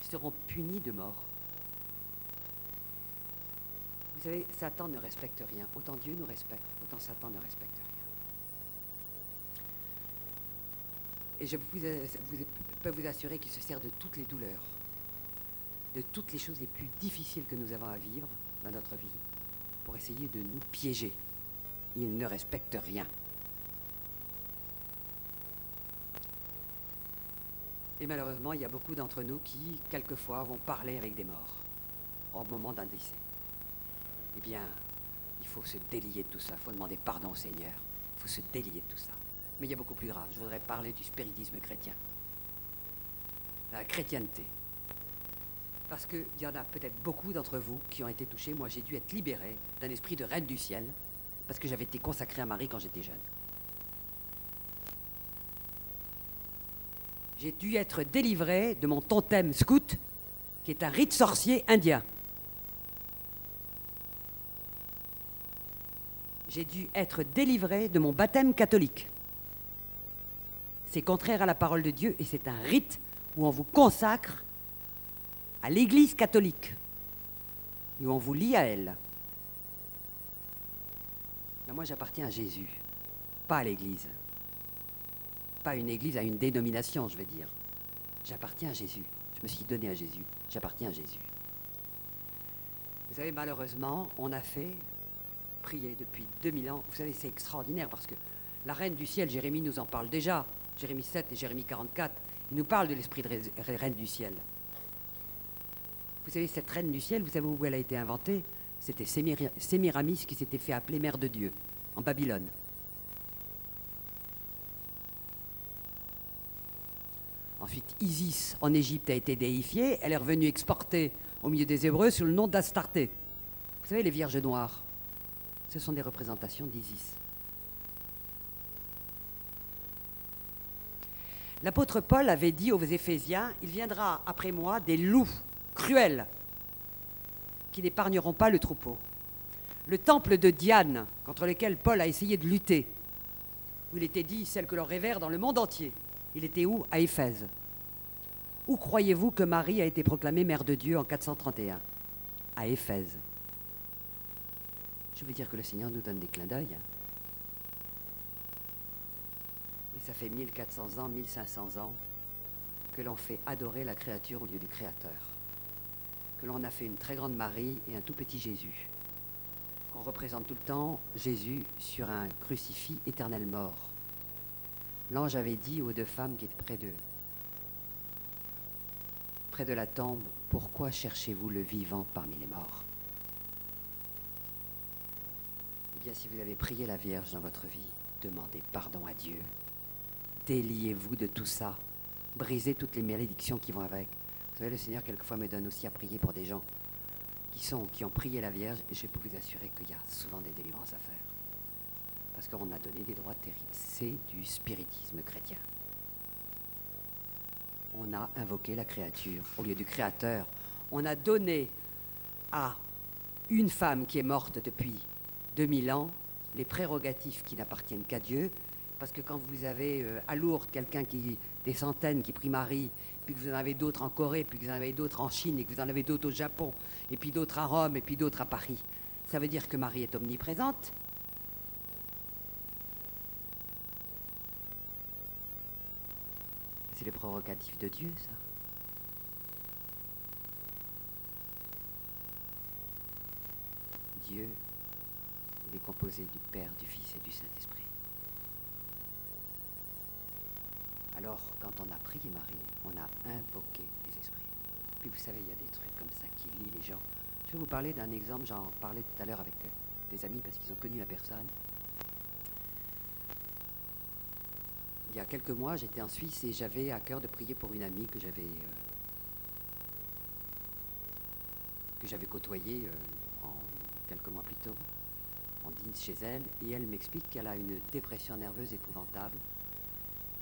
ils seront punis de mort. Vous savez, Satan ne respecte rien. Autant Dieu nous respecte, autant Satan ne respecte rien. Et je peux vous assurer qu'il se sert de toutes les douleurs, de toutes les choses les plus difficiles que nous avons à vivre dans notre vie, pour essayer de nous piéger. Il ne respecte rien. Et malheureusement, il y a beaucoup d'entre nous qui, quelquefois, vont parler avec des morts au moment d'un décès. Eh bien, il faut se délier de tout ça, il faut demander pardon au Seigneur, il faut se délier de tout ça. Mais il y a beaucoup plus grave, je voudrais parler du spiritisme chrétien, la chrétienté. Parce qu'il y en a peut-être beaucoup d'entre vous qui ont été touchés. Moi, j'ai dû être libéré d'un esprit de reine du ciel, parce que j'avais été consacré à Marie quand j'étais jeune. J'ai dû être délivré de mon totem scout, qui est un rite sorcier indien. J'ai dû être délivré de mon baptême catholique. C'est contraire à la parole de Dieu et c'est un rite où on vous consacre à l'Église catholique et où on vous lie à elle. Mais moi, j'appartiens à Jésus, pas à l'Église. Pas à une Église, à une dénomination, je veux dire. J'appartiens à Jésus. Je me suis donné à Jésus. J'appartiens à Jésus. Vous savez, malheureusement, on a fait prier depuis 2000 ans. Vous savez, c'est extraordinaire parce que la reine du ciel, Jérémie nous en parle déjà. Jérémie 7 et Jérémie 44, il nous parle de l'esprit de reine du ciel. Vous savez, cette reine du ciel, vous savez où elle a été inventée? C'était Sémiramis qui s'était fait appeler mère de Dieu, en Babylone. Ensuite, Isis, en Égypte, a été déifiée. Elle est revenue exportée au milieu des Hébreux sous le nom d'Astarté. Vous savez, les vierges noires, ce sont des représentations d'Isis. L'apôtre Paul avait dit aux Éphésiens, « Il viendra après moi des loups cruels qui n'épargneront pas le troupeau. » Le temple de Diane, contre lequel Paul a essayé de lutter, où il était dit, celle que l'on révère dans le monde entier, il était où? À Éphèse. Où croyez-vous que Marie a été proclamée mère de Dieu en 431? À Éphèse. Je veux dire que le Seigneur nous donne des clins d'œil. Et ça fait 1400 ans, 1500 ans que l'on fait adorer la créature au lieu du Créateur. Que l'on a fait une très grande Marie et un tout petit Jésus. Qu'on représente tout le temps Jésus sur un crucifix éternel mort. L'ange avait dit aux deux femmes qui étaient près de la tombe, « Pourquoi cherchez-vous le vivant parmi les morts ?» Eh bien, si vous avez prié la Vierge dans votre vie, demandez pardon à Dieu. Déliez-vous de tout ça. Brisez toutes les malédictions qui vont avec. Vous savez, le Seigneur, quelquefois, me donne aussi à prier pour des gens qui ont prié la Vierge, et je peux vous assurer qu'il y a souvent des délivrances à faire. Parce qu'on a donné des droits terribles. C'est du spiritisme chrétien. On a invoqué la créature au lieu du Créateur. On a donné à une femme qui est morte depuis 2000 ans les prérogatives qui n'appartiennent qu'à Dieu. Parce que quand vous avez à Lourdes des centaines qui prient Marie, puis que vous en avez d'autres en Corée, puis que vous en avez d'autres en Chine, et que vous en avez d'autres au Japon, et puis d'autres à Rome, et puis d'autres à Paris, ça veut dire que Marie est omniprésente. C'est les prérogatives de Dieu, ça. Dieu, il est composé du Père, du Fils et du Saint-Esprit. Alors, quand on a prié Marie, on a invoqué les esprits. Puis vous savez, il y a des trucs comme ça qui lient les gens. Je vais vous parler d'un exemple, j'en parlais tout à l'heure avec des amis parce qu'ils ont connu la personne. Il y a quelques mois, j'étais en Suisse et j'avais à cœur de prier pour une amie que j'avais côtoyée quelques mois plus tôt, en dîne chez elle, et elle m'explique qu'elle a une dépression nerveuse épouvantable.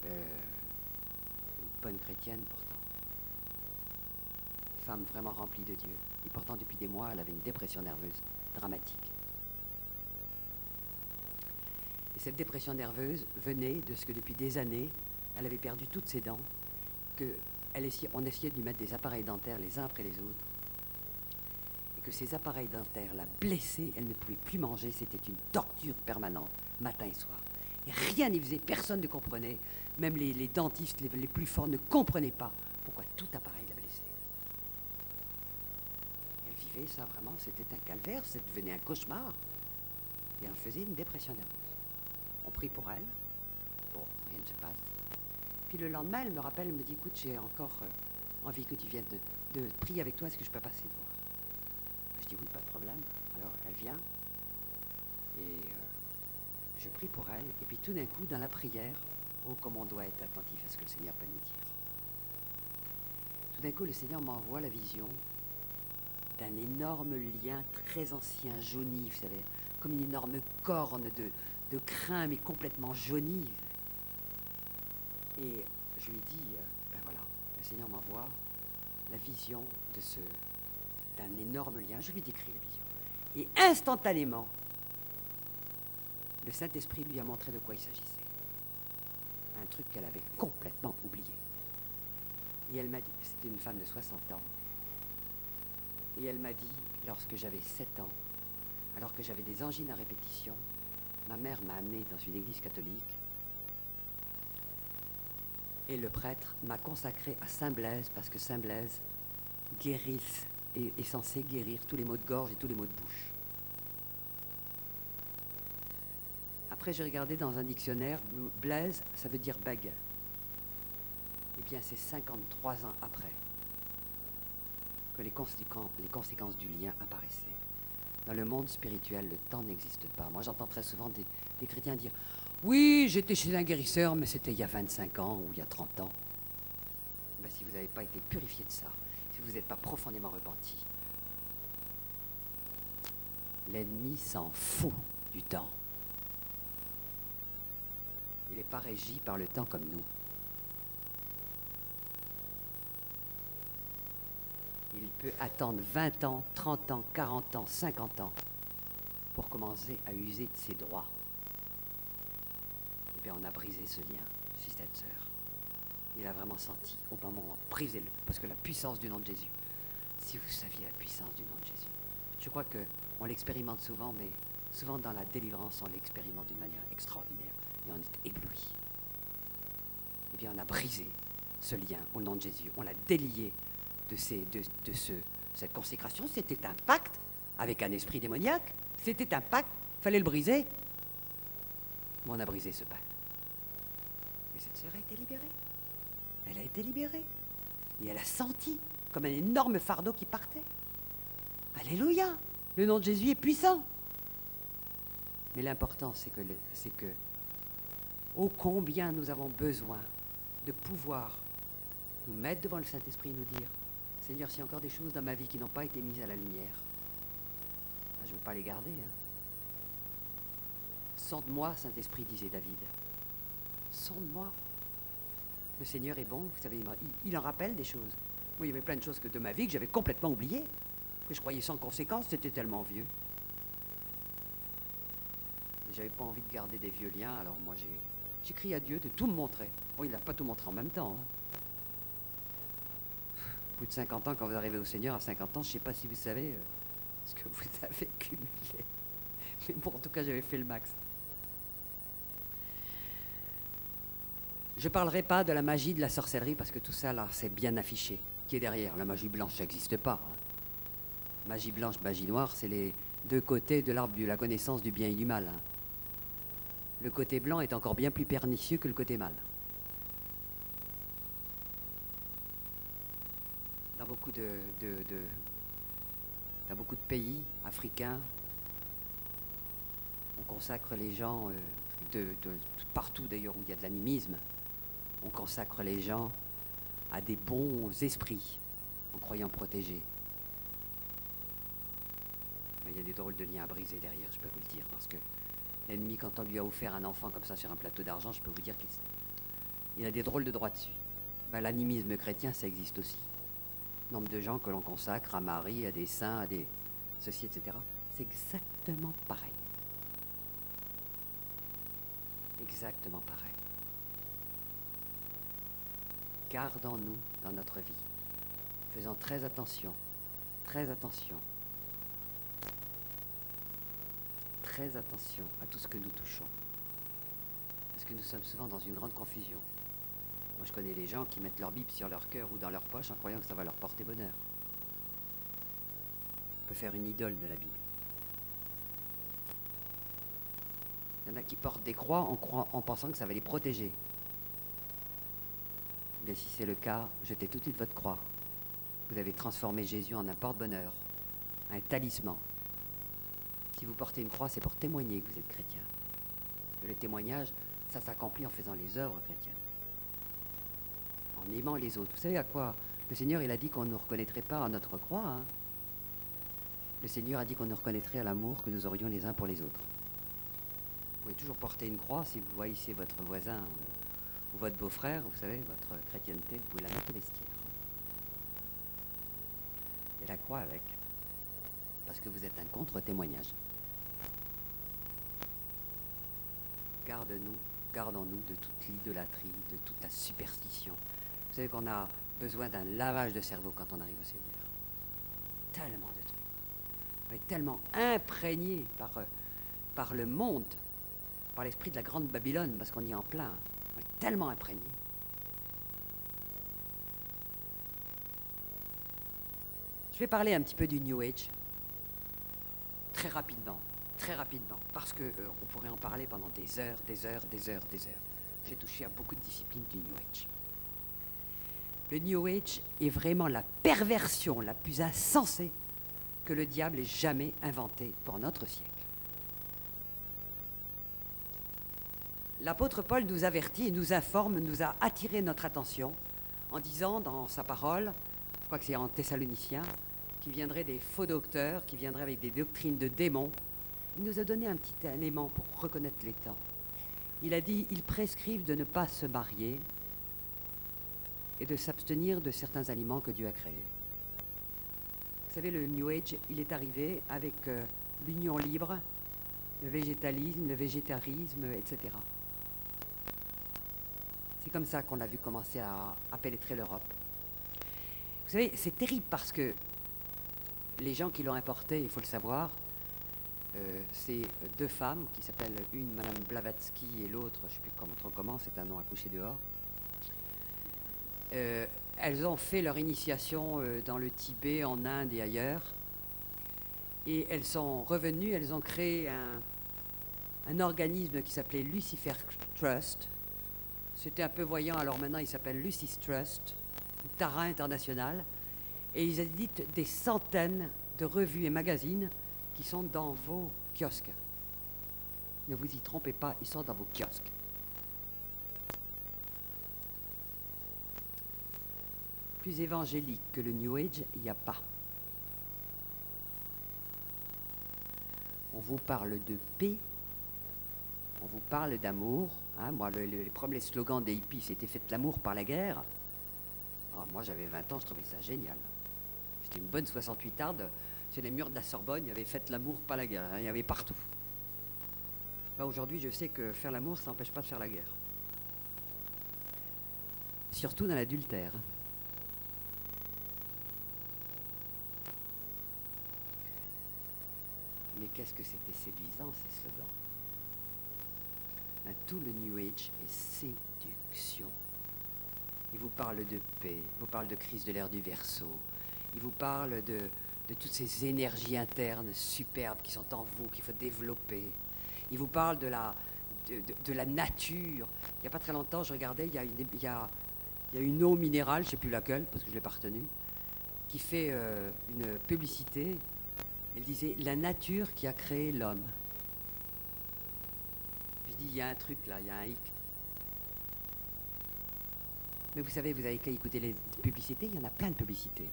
Une bonne chrétienne pourtant. Femme vraiment remplie de Dieu. Et pourtant, depuis des mois, elle avait une dépression nerveuse dramatique. Et cette dépression nerveuse venait de ce que depuis des années, elle avait perdu toutes ses dents, on essayait de lui mettre des appareils dentaires les uns après les autres, et que ces appareils dentaires la blessaient, elle ne pouvait plus manger, c'était une torture permanente, matin et soir. Et rien n'y faisait, personne ne comprenait, même les dentistes les plus forts ne comprenaient pas pourquoi tout appareil la blessait. Elle vivait ça vraiment, c'était un calvaire, ça devenait un cauchemar, et elle faisait une dépression nerveuse. On prie pour elle, bon, rien ne se passe. Puis le lendemain, elle me rappelle, elle me dit, écoute, j'ai encore envie que tu viennes de prier avec toi, est-ce que je peux passer te voir? Je dis oui, pas de problème. Alors elle vient, et je prie pour elle, et puis tout d'un coup, dans la prière, oh, comme on doit être attentif à ce que le Seigneur peut nous dire. Tout d'un coup, le Seigneur m'envoie la vision d'un énorme lien très ancien, jauni, vous savez, comme une énorme corne de crin, mais complètement jaunie. Et je lui dis, ben voilà, le Seigneur m'envoie la vision d'un énorme lien. Je lui décris la vision. Et instantanément, le Saint-Esprit lui a montré de quoi il s'agissait. Un truc qu'elle avait complètement oublié. Et elle m'a dit, c'était une femme de 60 ans, et elle m'a dit, lorsque j'avais 7 ans, alors que j'avais des angines à répétition, ma mère m'a amené dans une église catholique, et le prêtre m'a consacré à Saint Blaise, parce que Saint Blaise est censé guérir tous les maux de gorge et tous les maux de bouche. Après, j'ai regardé dans un dictionnaire, Blaise, ça veut dire bague. Eh bien, c'est 53 ans après que les conséquences du lien apparaissaient. Dans le monde spirituel, le temps n'existe pas. Moi, j'entends très souvent des chrétiens dire « Oui, j'étais chez un guérisseur, mais c'était il y a 25 ans ou il y a 30 ans. » Ben, si vous n'avez pas été purifié de ça, si vous n'êtes pas profondément repenti, l'ennemi s'en fout du temps. Il n'est pas régi par le temps comme nous. Il peut attendre 20 ans, 30 ans, 40 ans, 50 ans pour commencer à user de ses droits. Eh bien, on a brisé ce lien chez cette sœur. Il a vraiment senti, au moment où on brisé parce que la puissance du nom de Jésus, si vous saviez la puissance du nom de Jésus, je crois qu'on l'expérimente souvent, mais souvent dans la délivrance, on l'expérimente d'une manière extraordinaire et on est ébloui. Eh bien, on a brisé ce lien au nom de Jésus, on l'a délié de cette consécration. C'était un pacte avec un esprit démoniaque, c'était un pacte, il fallait le briser. Mais on a brisé ce pacte. Et cette sœur a été libérée. Elle a été libérée. Et elle a senti comme un énorme fardeau qui partait. Alléluia! Le nom de Jésus est puissant. Mais l'important, c'est que ô combien nous avons besoin de pouvoir nous mettre devant le Saint-Esprit et nous dire « Seigneur, s'il y a encore des choses dans ma vie qui n'ont pas été mises à la lumière, je ne veux pas les garder. Hein. Sonde-moi, Saint-Esprit, disait David. Sonde-moi. » Le Seigneur est bon, vous savez, il en rappelle des choses. Moi, il y avait plein de choses de ma vie que j'avais complètement oubliées, que je croyais sans conséquence, c'était tellement vieux. Et j'avais pas envie de garder des vieux liens, alors moi j'ai crié à Dieu de tout me montrer. Bon, il n'a pas tout montré en même temps. Hein. Au bout de 50 ans, quand vous arrivez au Seigneur, à 50 ans, je ne sais pas si vous savez ce que vous avez cumulé. Mais bon, en tout cas, j'avais fait le max. Je ne parlerai pas de la magie, de la sorcellerie, parce que tout ça, là, c'est bien affiché. Qui est derrière? La magie blanche, ça n'existe pas. Hein. Magie blanche, magie noire, c'est les deux côtés de l'arbre de la connaissance du bien et du mal. Hein. Le côté blanc est encore bien plus pernicieux que le côté mal. Dans beaucoup de pays africains, on consacre les gens, partout d'ailleurs où il y a de l'animisme, on consacre les gens à des bons esprits, en croyant protégés. Mais il y a des drôles de liens à briser derrière, je peux vous le dire, parce que l'ennemi, quand on lui a offert un enfant comme ça sur un plateau d'argent, je peux vous dire qu'il a des drôles de droits dessus. Ben, l'animisme chrétien, ça existe aussi. Nombre de gens que l'on consacre à Marie, à des saints, à des ceci, etc. C'est exactement pareil. exactement pareil. Gardons-nous dans notre vie, faisant très attention, très attention, très attention à tout ce que nous touchons. Parce que nous sommes souvent dans une grande confusion. Moi, je connais les gens qui mettent leur Bible sur leur cœur ou dans leur poche en croyant que ça va leur porter bonheur. On peut faire une idole de la Bible. Il y en a qui portent des croix en pensant que ça va les protéger. Mais si c'est le cas, jetez tout de suite votre croix. Vous avez transformé Jésus en un porte-bonheur, un talisman. Si vous portez une croix, c'est pour témoigner que vous êtes chrétien. Et le témoignage, ça s'accomplit en faisant les œuvres chrétiennes. En aimant les autres. Vous savez à quoi le Seigneur, il a dit qu'on ne nous reconnaîtrait pas à notre croix. Hein. Le Seigneur a dit qu'on nous reconnaîtrait à l'amour que nous aurions les uns pour les autres. Vous pouvez toujours porter une croix si vous voyez votre voisin ou votre beau-frère, vous savez, votre chrétienté, vous pouvez la mettre au vestiaire. Et la croix avec. Parce que vous êtes un contre-témoignage. Gardons-nous de toute l'idolâtrie, de toute la superstition. Vous savez qu'on a besoin d'un lavage de cerveau quand on arrive au Seigneur. Tellement de trucs. On est tellement imprégné par le monde, par l'esprit de la grande Babylone, parce qu'on y est en plein. On est tellement imprégné. Je vais parler un petit peu du New Age, très rapidement, parce qu'on pourrait en parler pendant des heures. J'ai touché à beaucoup de disciplines du New Age. Le New Age est vraiment la perversion la plus insensée que le diable ait jamais inventée pour notre siècle. L'apôtre Paul nous avertit et nous informe, nous a attiré notre attention en disant dans sa parole, je crois que c'est en Thessaloniciens, qu'il viendrait des faux docteurs, qui viendraient avec des doctrines de démons. Il nous a donné un petit élément pour reconnaître les temps. Il a dit, ils prescrivent de ne pas se marier et de s'abstenir de certains aliments que Dieu a créés. Vous savez, le New Age, il est arrivé avec l'union libre, le végétalisme, le végétarisme, etc. C'est comme ça qu'on a vu commencer à pénétrer l'Europe. Vous savez, c'est terrible parce que les gens qui l'ont importé, il faut le savoir, c'est deux femmes qui s'appellent une Madame Blavatsky et l'autre, je ne sais plus comment, c'est un nom à coucher dehors. Elles ont fait leur initiation dans le Tibet, en Inde et ailleurs. Et elles sont revenues, elles ont créé un organisme qui s'appelait Lucifer Trust. C'était un peu voyant, alors maintenant il s'appelle Lucis Trust, Tara International. Et ils éditent des centaines de revues et magazines qui sont dans vos kiosques. Ne vous y trompez pas, ils sont dans vos kiosques. Plus évangélique que le New Age, il n'y a pas. On vous parle de paix, on vous parle d'amour. Hein, moi, les premiers slogans des hippies, c'était « Faites l'amour par la guerre ». Ah, moi, j'avais 20 ans, je trouvais ça génial. J'étais une bonne 68arde. Sur les murs de la Sorbonne, il y avait « Faites l'amour par la guerre ». Hein, il y avait partout. Ben, aujourd'hui, je sais que faire l'amour, ça n'empêche pas de faire la guerre. Surtout dans l'adultère. Mais qu'est-ce que c'était séduisant, ces slogans. Ben, tout le New Age est séduction. Il vous parle de paix, il vous parle de crise de l'ère du Verseau, il vous parle de toutes ces énergies internes superbes qui sont en vous, qu'il faut développer. Il vous parle de la nature. Il n'y a pas très longtemps, je regardais, il y a une eau minérale, je ne sais plus laquelle, parce que je ne l'ai pas retenue, qui fait une publicité. Elle disait « La nature qui a créé l'homme ». Je dis, il y a un truc là, il y a un hic. Mais vous savez, vous avez qu'à écouter les publicités, il y en a plein de publicités.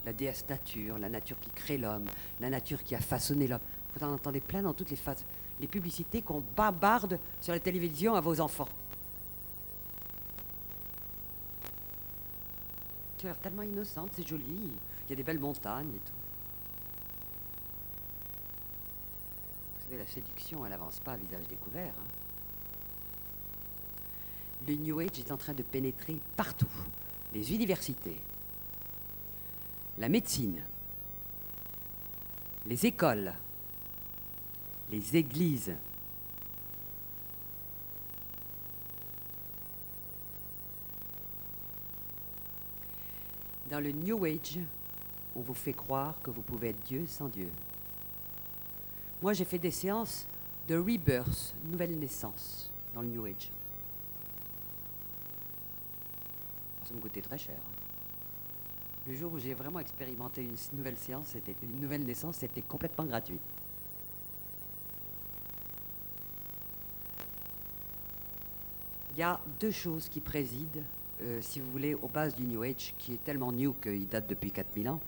La déesse nature, la nature qui crée l'homme, la nature qui a façonné l'homme. Vous en entendez plein dans toutes les phases. Les publicités qu'on bavarde sur la télévision à vos enfants. Tu as l'air tellement innocente, c'est joli. Il y a des belles montagnes et tout. Vous savez, la séduction, elle n'avance pas à visage découvert. Hein. le New Age est en train de pénétrer partout. Les universités, la médecine, les écoles, les églises. Dans le New Age, on vous fait croire que vous pouvez être Dieu sans Dieu. Moi, j'ai fait des séances de rebirth, nouvelle naissance, dans le New Age. Ça me coûtait très cher. Le jour où j'ai vraiment expérimenté une nouvelle séance, c'était une nouvelle naissance, c'était complètement gratuit. Il y a deux choses qui président, si vous voulez, aux bases du New Age, qui est tellement new qu'il date depuis 4000 ans,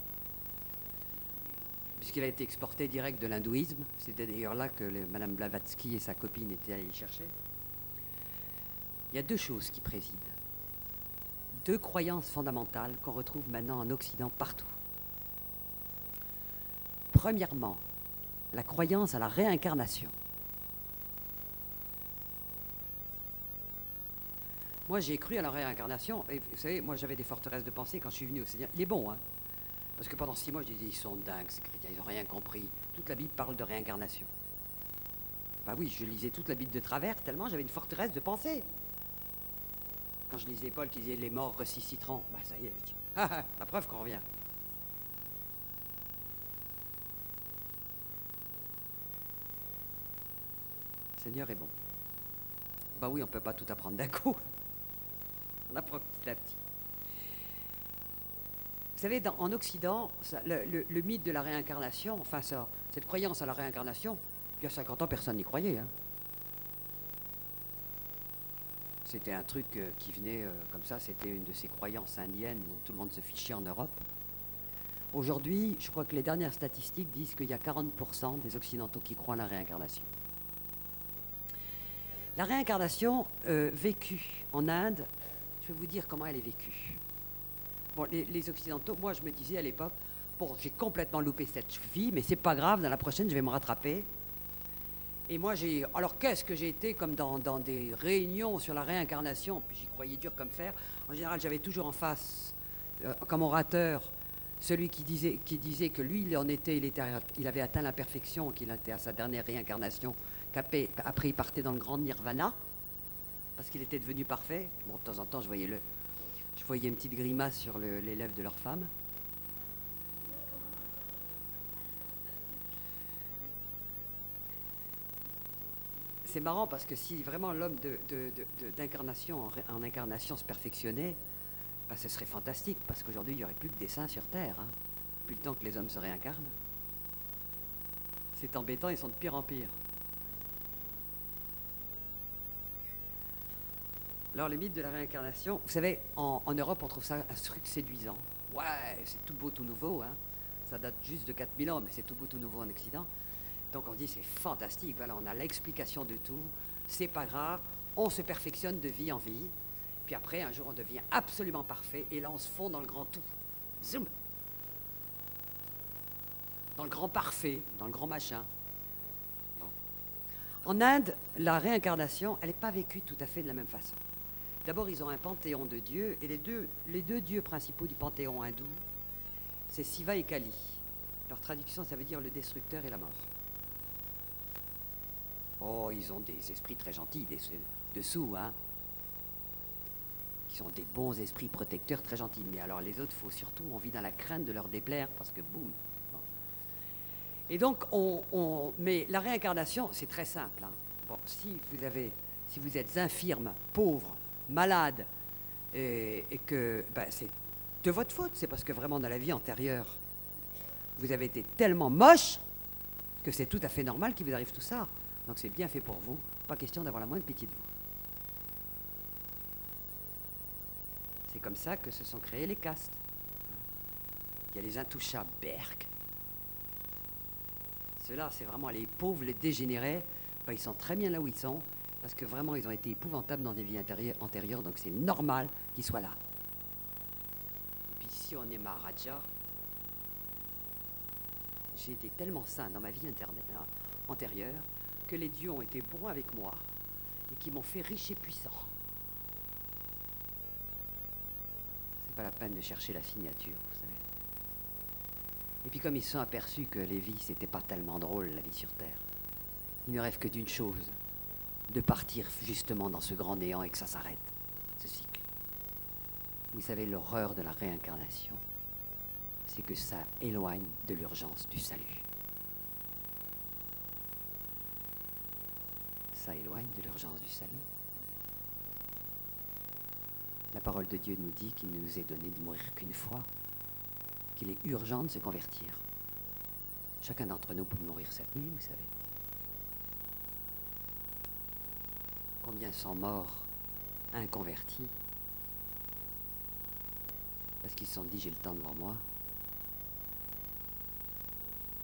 puisqu'il a été exporté direct de l'hindouisme. C'était d'ailleurs là que Madame Blavatsky et sa copine étaient allées le chercher. Il y a deux choses qui président. Deux croyances fondamentales qu'on retrouve maintenant en Occident partout. Premièrement, la croyance à la réincarnation. Moi, j'ai cru à la réincarnation, et vous savez, moi j'avais des forteresses de pensée quand je suis venu au Seigneur. Il est bon, hein, parce que pendant 6 mois, je disais, ils sont dingues, ces chrétiens, ils n'ont rien compris. Toute la Bible parle de réincarnation. Bah oui, je lisais toute la Bible de travers, tellement j'avais une forteresse de pensée. Quand je lisais Paul qui disait les morts ressusciteront, bah ça y est, je dis, la preuve qu'on revient. Le Seigneur est bon. Bah oui, on ne peut pas tout apprendre d'un coup. On apprend petit à petit. Vous savez, en Occident, le mythe de la réincarnation, enfin cette croyance à la réincarnation, il y a 50 ans, personne n'y croyait, hein. C'était un truc qui venait comme ça, c'était une de ces croyances indiennes dont tout le monde se fichait en Europe. Aujourd'hui, je crois que les dernières statistiques disent qu'il y a 40% des Occidentaux qui croient à la réincarnation. La réincarnation vécue en Inde, je vais vous dire comment elle est vécue. Bon, les Occidentaux, moi je me disais à l'époque, bon, j'ai complètement loupé cette vie, mais c'est pas grave, dans la prochaine je vais me rattraper. Et moi, alors qu'est-ce que j'ai été comme dans des réunions sur la réincarnation, puis j'y croyais dur comme fer. En général, j'avais toujours en face, comme orateur, celui qui disait que lui, il avait atteint la perfection, qu'il était à sa dernière réincarnation, qu'après il partait dans le grand nirvana, parce qu'il était devenu parfait. Bon, de temps en temps, je voyais une petite grimace sur les lèvres de leur femme. C'est marrant parce que si vraiment l'homme d'incarnation en incarnation se perfectionnait, bah, ce serait fantastique, parce qu'aujourd'hui, il n'y aurait plus que des saints sur Terre, hein, depuis le temps que les hommes se réincarnent. C'est embêtant, ils sont de pire en pire. Alors, le mythe de la réincarnation, vous savez, en Europe, on trouve ça un truc séduisant. Ouais, c'est tout beau, tout nouveau, hein. Ça date juste de 4000 ans, mais c'est tout beau, tout nouveau en Occident. Donc on dit c'est fantastique, voilà, on a l'explication de tout, c'est pas grave, on se perfectionne de vie en vie, puis après un jour on devient absolument parfait, et là on se fond dans le grand tout. Zoom. Dans le grand parfait, dans le grand machin. Bon. En Inde, la réincarnation, elle n'est pas vécue tout à fait de la même façon. D'abord, ils ont un panthéon de dieux, et les deux dieux principaux du panthéon hindou, c'est Shiva et Kali. Leur traduction, ça veut dire le destructeur et la mort. Oh, ils ont des esprits très gentils dessous, hein, qui sont des bons esprits protecteurs très gentils. Mais alors les autres, on vit dans la crainte de leur déplaire, parce que boum. Bon. Et donc, mais la réincarnation, c'est très simple, hein. Bon, si vous êtes infirme, pauvre, malade, et que ben, c'est de votre faute, c'est parce que vraiment dans la vie antérieure, vous avez été tellement moche que c'est tout à fait normal qu'il vous arrive tout ça. Donc c'est bien fait pour vous, pas question d'avoir la moindre pitié de vous. C'est comme ça que se sont créés les castes. Il y a les intouchables, Berk. Ceux-là, c'est vraiment les pauvres, les dégénérés. Ben, ils sont très bien là où ils sont, parce que vraiment, ils ont été épouvantables dans des vies antérieures, donc c'est normal qu'ils soient là. Et puis si on est Maharaja, j'ai été tellement saint dans ma vie antérieure, que les dieux ont été bons avec moi et qui m'ont fait riche et puissant. C'est pas la peine de chercher la signature, vous savez. Et puis comme ils se sont aperçus que les vies, c'était pas tellement drôle, la vie sur Terre, ils ne rêvent que d'une chose, de partir justement dans ce grand néant et que ça s'arrête, ce cycle. Vous savez, l'horreur de la réincarnation, c'est que ça éloigne de l'urgence du salut. Ça éloigne de l'urgence du salut. La parole de Dieu nous dit qu'il ne nous est donné de mourir qu'une fois, qu'il est urgent de se convertir. Chacun d'entre nous peut mourir cette nuit, vous savez. Combien sont morts inconvertis parce qu'ils se sont dit j'ai le temps devant moi.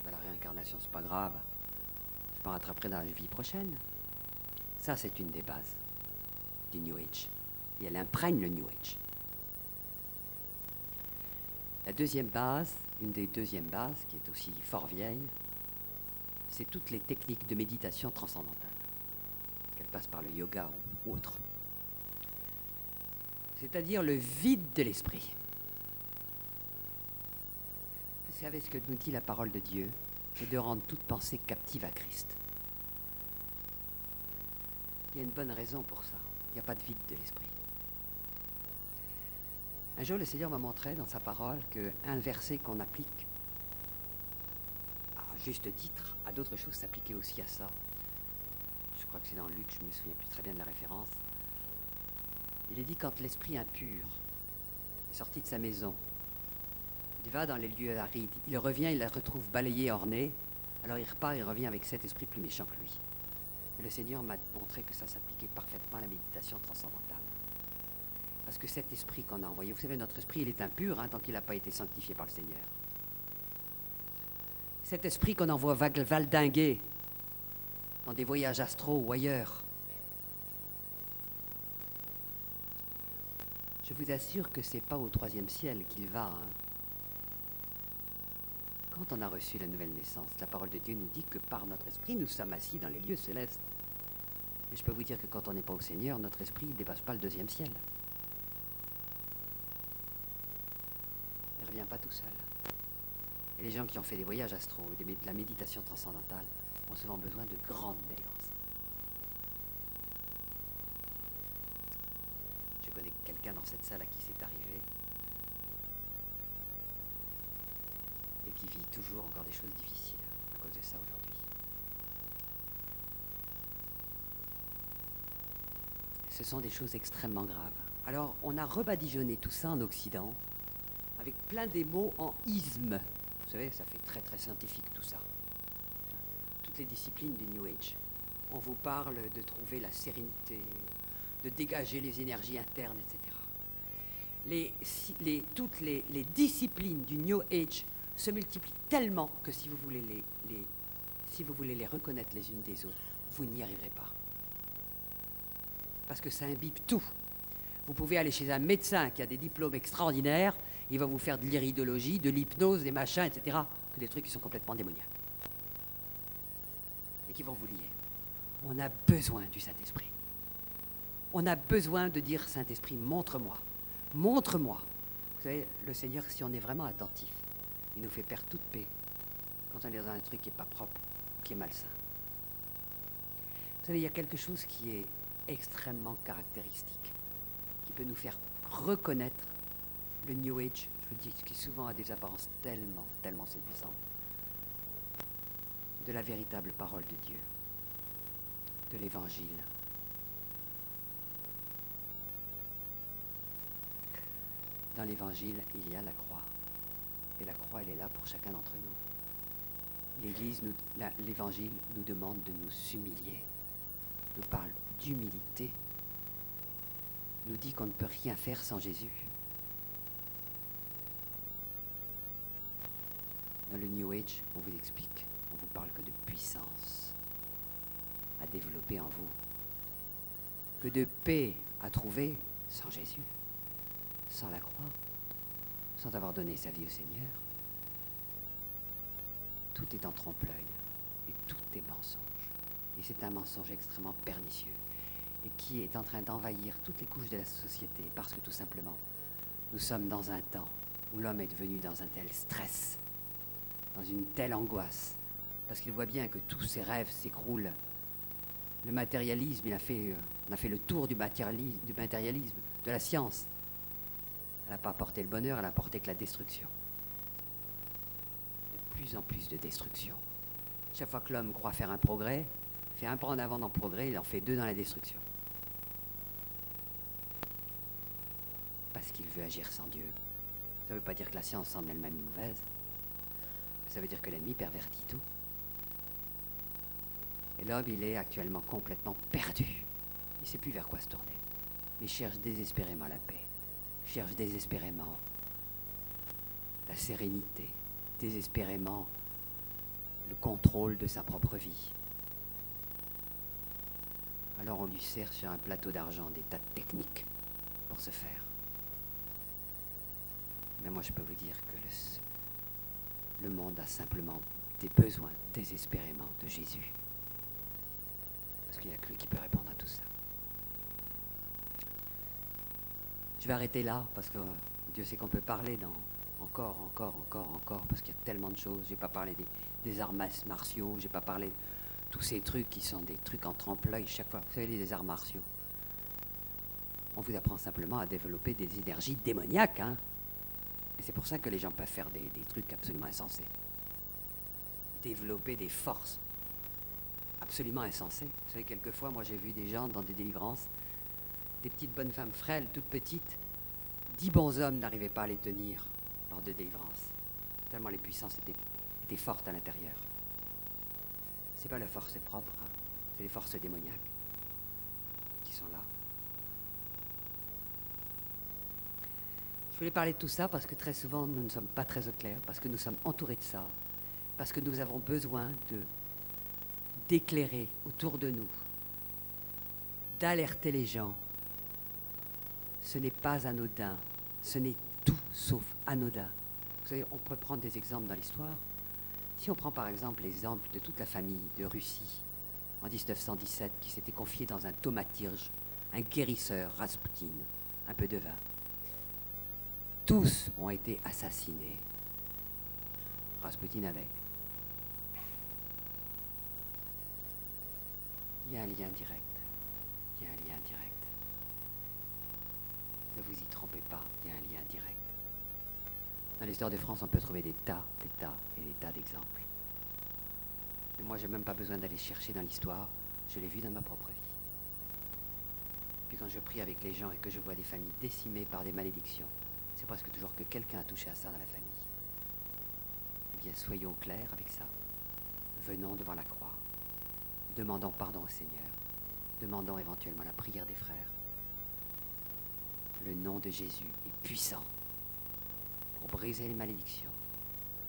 Ben, la réincarnation c'est pas grave, je me rattraperai dans la vie prochaine. Ça c'est une des bases du New Age et elle imprègne le New Age. La deuxième base, une des deuxièmes bases qui est aussi fort vieille, c'est toutes les techniques de méditation transcendantale, qu'elles passent par le yoga ou autre. C'est-à-dire le vide de l'esprit. Vous savez ce que nous dit la parole de Dieu, c'est de rendre toute pensée captive à Christ. Il y a une bonne raison pour ça. Il n'y a pas de vide de l'esprit. Un jour, le Seigneur m'a montré dans sa parole qu'un verset qu'on applique à juste titre à d'autres choses s'appliquait aussi à ça. Je crois que c'est dans Luc, je ne me souviens plus très bien de la référence. Il est dit quand l'esprit impur est sorti de sa maison, il va dans les lieux arides, il revient, il la retrouve balayée, ornée, alors il repart, il revient avec cet esprit plus méchant que lui. Mais le Seigneur m'a montré que ça s'appliquait parfaitement à la méditation transcendantale. Parce que cet esprit qu'on a envoyé, vous savez, notre esprit, il est impur tant qu'il n'a pas été sanctifié par le Seigneur. Cet esprit qu'on envoie valdinguer dans des voyages astraux ou ailleurs, je vous assure que ce n'est pas au 3e ciel qu'il va. Quand on a reçu la nouvelle naissance, la parole de Dieu nous dit que par notre esprit, nous sommes assis dans les lieux célestes. Mais je peux vous dire que quand on n'est pas au Seigneur, notre esprit ne dépasse pas le 2e ciel. Il ne revient pas tout seul. Et les gens qui ont fait des voyages astraux, de la méditation transcendantale, ont souvent besoin de grandes délivrance. Je connais quelqu'un dans cette salle à qui c'est arrivé et qui vit toujours encore des choses difficiles à cause de ça aujourd'hui. Ce sont des choses extrêmement graves. Alors, on a rebadigeonné tout ça en Occident avec plein des mots en isme. Vous savez, ça fait très très scientifique tout ça. Toutes les disciplines du New Age. On vous parle de trouver la sérénité, de dégager les énergies internes, etc. Toutes les disciplines du New Age se multiplient tellement que si vous voulez les reconnaître les unes des autres, vous n'y arriverez pas. Parce que ça imbibe tout. Vous pouvez aller chez un médecin qui a des diplômes extraordinaires, il va vous faire de l'iridologie, de l'hypnose, des machins, etc., que des trucs qui sont complètement démoniaques. Et qui vont vous lier. On a besoin du Saint-Esprit. On a besoin de dire, Saint-Esprit, montre-moi. Montre-moi. Vous savez, le Seigneur, si on est vraiment attentif, il nous fait perdre toute paix quand on est dans un truc qui n'est pas propre ou qui est malsain. Vous savez, il y a quelque chose qui est extrêmement caractéristique, qui peut nous faire reconnaître le New Age, je vous dis, qui souvent a des apparences tellement, tellement séduisantes, de la véritable parole de Dieu, de l'Évangile. Dans l'Évangile, il y a la croix. Et la croix, elle est là pour chacun d'entre nous. L'Église, l'Évangile nous demande de nous humilier, nous parle d'humilité, nous dit qu'on ne peut rien faire sans Jésus. Dans le New Age, on vous explique, on vous parle que de puissance à développer en vous, que de paix à trouver sans Jésus, sans la croix, sans avoir donné sa vie au Seigneur. Tout est en trompe-l'œil et tout est mensonge. Et c'est un mensonge extrêmement pernicieux et qui est en train d'envahir toutes les couches de la société parce que tout simplement, Nous sommes dans un temps où l'homme est devenu dans un tel stress, dans une telle angoisse, parce qu'il voit bien que tous ses rêves s'écroulent. Le matérialisme, on a fait le tour du matérialisme, de la science. Elle n'a pas apporté le bonheur, elle n'a apporté que la destruction. De plus en plus de destruction. Chaque fois que l'homme croit faire un progrès, fait un pas en avant dans le progrès, il en fait deux dans la destruction. Parce qu'il veut agir sans Dieu. Ça ne veut pas dire que la science en elle-même est mauvaise. Ça veut dire que l'ennemi pervertit tout. Et l'homme, il est actuellement complètement perdu. Il ne sait plus vers quoi se tourner. Mais il cherche désespérément la paix. Il cherche désespérément la sérénité. Désespérément le contrôle de sa propre vie. Alors on lui sert sur un plateau d'argent des tas de techniques pour ce faire. Mais moi je peux vous dire que le monde a simplement des besoins désespérément de Jésus. Parce qu'il n'y a que lui qui peut répondre à tout ça. Je vais arrêter là, parce que Dieu sait qu'on peut parler encore, parce qu'il y a tellement de choses. Je n'ai pas parlé des arts martiaux, je n'ai pas parlé de tous ces trucs qui sont des trucs en trempe-l'œil chaque fois. Vous savez, les arts martiaux. On vous apprend simplement à développer des énergies démoniaques, hein. Et c'est pour ça que les gens peuvent faire des trucs absolument insensés. Développer des forces absolument insensées. Vous savez, quelquefois, moi j'ai vu des gens dans des délivrances, des petites bonnes femmes frêles, toutes petites, 10 bons hommes n'arrivaient pas à les tenir lors de délivrance. Tellement les puissances étaient fortes à l'intérieur. C'est pas la force propre, hein. C'est les forces démoniaques qui sont là. Je voulais parler de tout ça parce que très souvent nous ne sommes pas très au clair, parce que nous sommes entourés de ça, parce que nous avons besoin d'éclairer autour de nous, d'alerter les gens. Ce n'est pas anodin, ce n'est tout sauf anodin. Vous savez, on peut prendre des exemples dans l'histoire. Si on prend par exemple l'exemple de toute la famille de Russie en 1917 qui s'était confiée dans un thaumaturge, un guérisseur, Raspoutine, un peu de vin. Tous ont été assassinés. Raspoutine avec. Il y a un lien direct. Il y a un lien direct. Ne vous y trompez pas, il y a un lien direct. Dans l'histoire de France, on peut trouver des tas et des tas d'exemples. Mais moi, j'ai même pas besoin d'aller chercher dans l'histoire. Je l'ai vu dans ma propre vie. Puis quand je prie avec les gens et que je vois des familles décimées par des malédictions, c'est presque toujours que quelqu'un a touché à ça dans la famille. Eh bien, soyons clairs avec ça. Venons devant la croix. Demandons pardon au Seigneur. Demandons éventuellement la prière des frères. Le nom de Jésus est puissant pour briser les malédictions,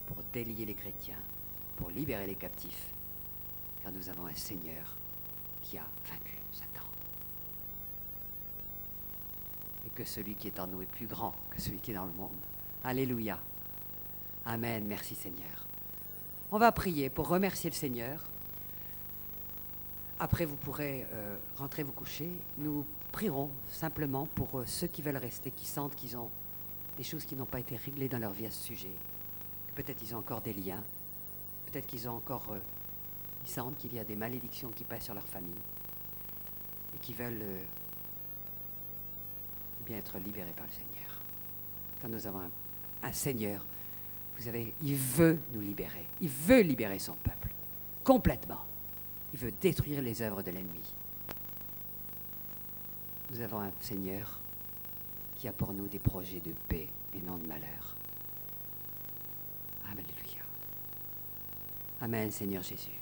pour délier les chrétiens, pour libérer les captifs, car nous avons un Seigneur qui a vaincu Satan. Et que celui qui est en nous est plus grand que celui qui est dans le monde. Alléluia. Amen. Merci Seigneur. On va prier pour remercier le Seigneur. Après, vous pourrez rentrer vous coucher. Nous prierons simplement pour ceux qui veulent rester, qui sentent qu'ils ont des choses qui n'ont pas été réglées dans leur vie à ce sujet. Peut-être ils ont encore des liens. Peut-être qu'ils ont encore... ils sentent qu'il y a des malédictions qui pèsent sur leur famille et qui veulent bien être libérés par le Seigneur. Quand nous avons un Seigneur, vous savez, il veut nous libérer. Il veut libérer son peuple, complètement. Il veut détruire les œuvres de l'ennemi. Nous avons un Seigneur qui a pour nous des projets de paix et non de malheur. Alléluia. Amen, Seigneur Jésus.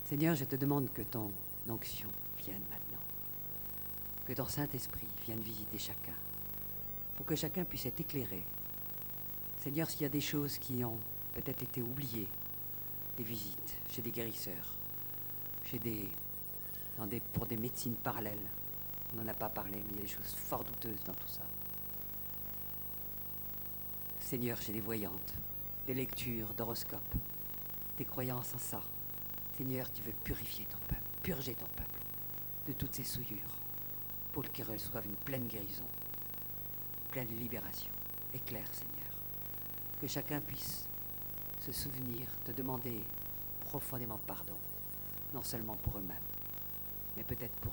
Seigneur, je te demande que ton onction vienne maintenant. Que ton Saint-Esprit vienne visiter chacun. Pour que chacun puisse être éclairé. Seigneur, s'il y a des choses qui ont peut-être été oubliées, des visites chez des guérisseurs, pour des médecines parallèles. On n'en a pas parlé, mais il y a des choses fort douteuses dans tout ça. Seigneur, chez des voyantes, des lectures d'horoscopes, des croyances en ça. Seigneur, tu veux purifier ton peuple, purger ton peuple de toutes ces souillures pour qu'ils reçoivent une pleine guérison, pleine libération. Éclaire, Seigneur, que chacun puisse se souvenir de demander profondément pardon, non seulement pour eux-mêmes, mais peut-être pour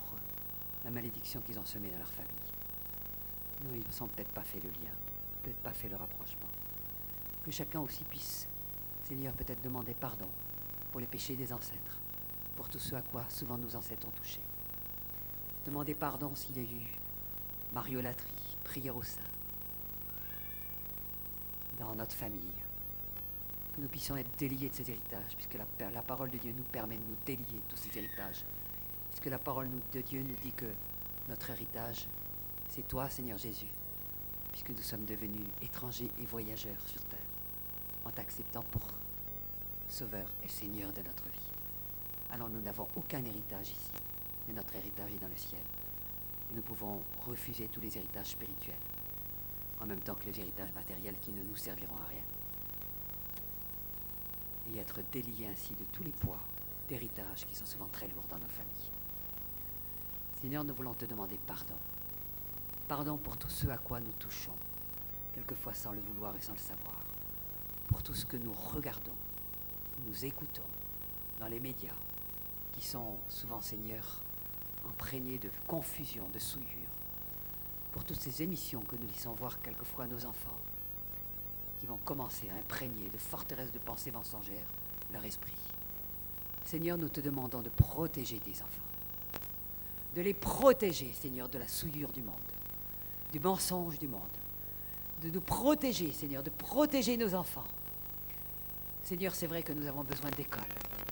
la malédiction qu'ils ont semée dans leur famille. Nous, ils ne sont peut-être pas fait le lien, peut-être pas fait le rapprochement. Que chacun aussi puisse, Seigneur, peut-être demander pardon pour les péchés des ancêtres, pour tout ce à quoi souvent nos ancêtres ont touché. Demander pardon s'il y a eu mariolâtrie, prière au sein, dans notre famille, que nous puissions être déliés de ces héritages, puisque la parole de Dieu nous permet de nous délier de tous ces héritages, puisque la parole de Dieu nous dit que notre héritage, c'est toi, Seigneur Jésus, puisque nous sommes devenus étrangers et voyageurs sur terre, en t'acceptant pour Sauveur et Seigneur de notre vie. Alors nous n'avons aucun héritage ici, mais notre héritage est dans le ciel. Et nous pouvons refuser tous les héritages spirituels, en même temps que les héritages matériels qui ne nous serviront à rien. Et être déliés ainsi de tous les poids d'héritage qui sont souvent très lourds dans nos familles. Seigneur, nous voulons te demander pardon. Pardon pour tout ce à quoi nous touchons, quelquefois sans le vouloir et sans le savoir. Pour tout ce que nous regardons, que nous écoutons dans les médias, qui sont souvent, Seigneur, imprégnés de confusion, de souillure. Pour toutes ces émissions que nous laissons voir quelquefois à nos enfants, qui vont commencer à imprégner de forteresses de pensées mensongères leur esprit. Seigneur, nous te demandons de protéger tes enfants, de les protéger, Seigneur, de la souillure du monde, du mensonge du monde, de nous protéger, Seigneur, de protéger nos enfants. Seigneur, c'est vrai que nous avons besoin d'écoles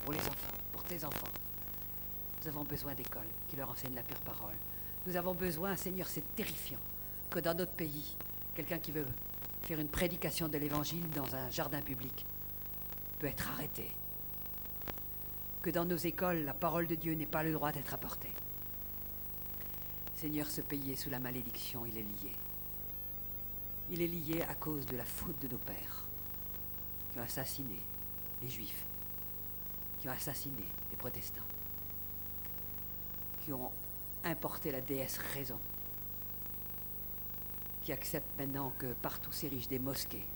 pour les enfants, pour tes enfants. Nous avons besoin d'écoles qui leur enseignent la pure parole. Nous avons besoin, Seigneur, c'est terrifiant, que dans notre pays, quelqu'un qui veut faire une prédication de l'évangile dans un jardin public peut être arrêté. Que dans nos écoles, la parole de Dieu n'ait pas le droit d'être apportée. Seigneur, ce pays est sous la malédiction, il est lié. Il est lié à cause de la faute de nos pères, qui ont assassiné les Juifs, qui ont assassiné les protestants, qui ont importé la déesse raison, qui acceptent maintenant que partout s'érigent des mosquées.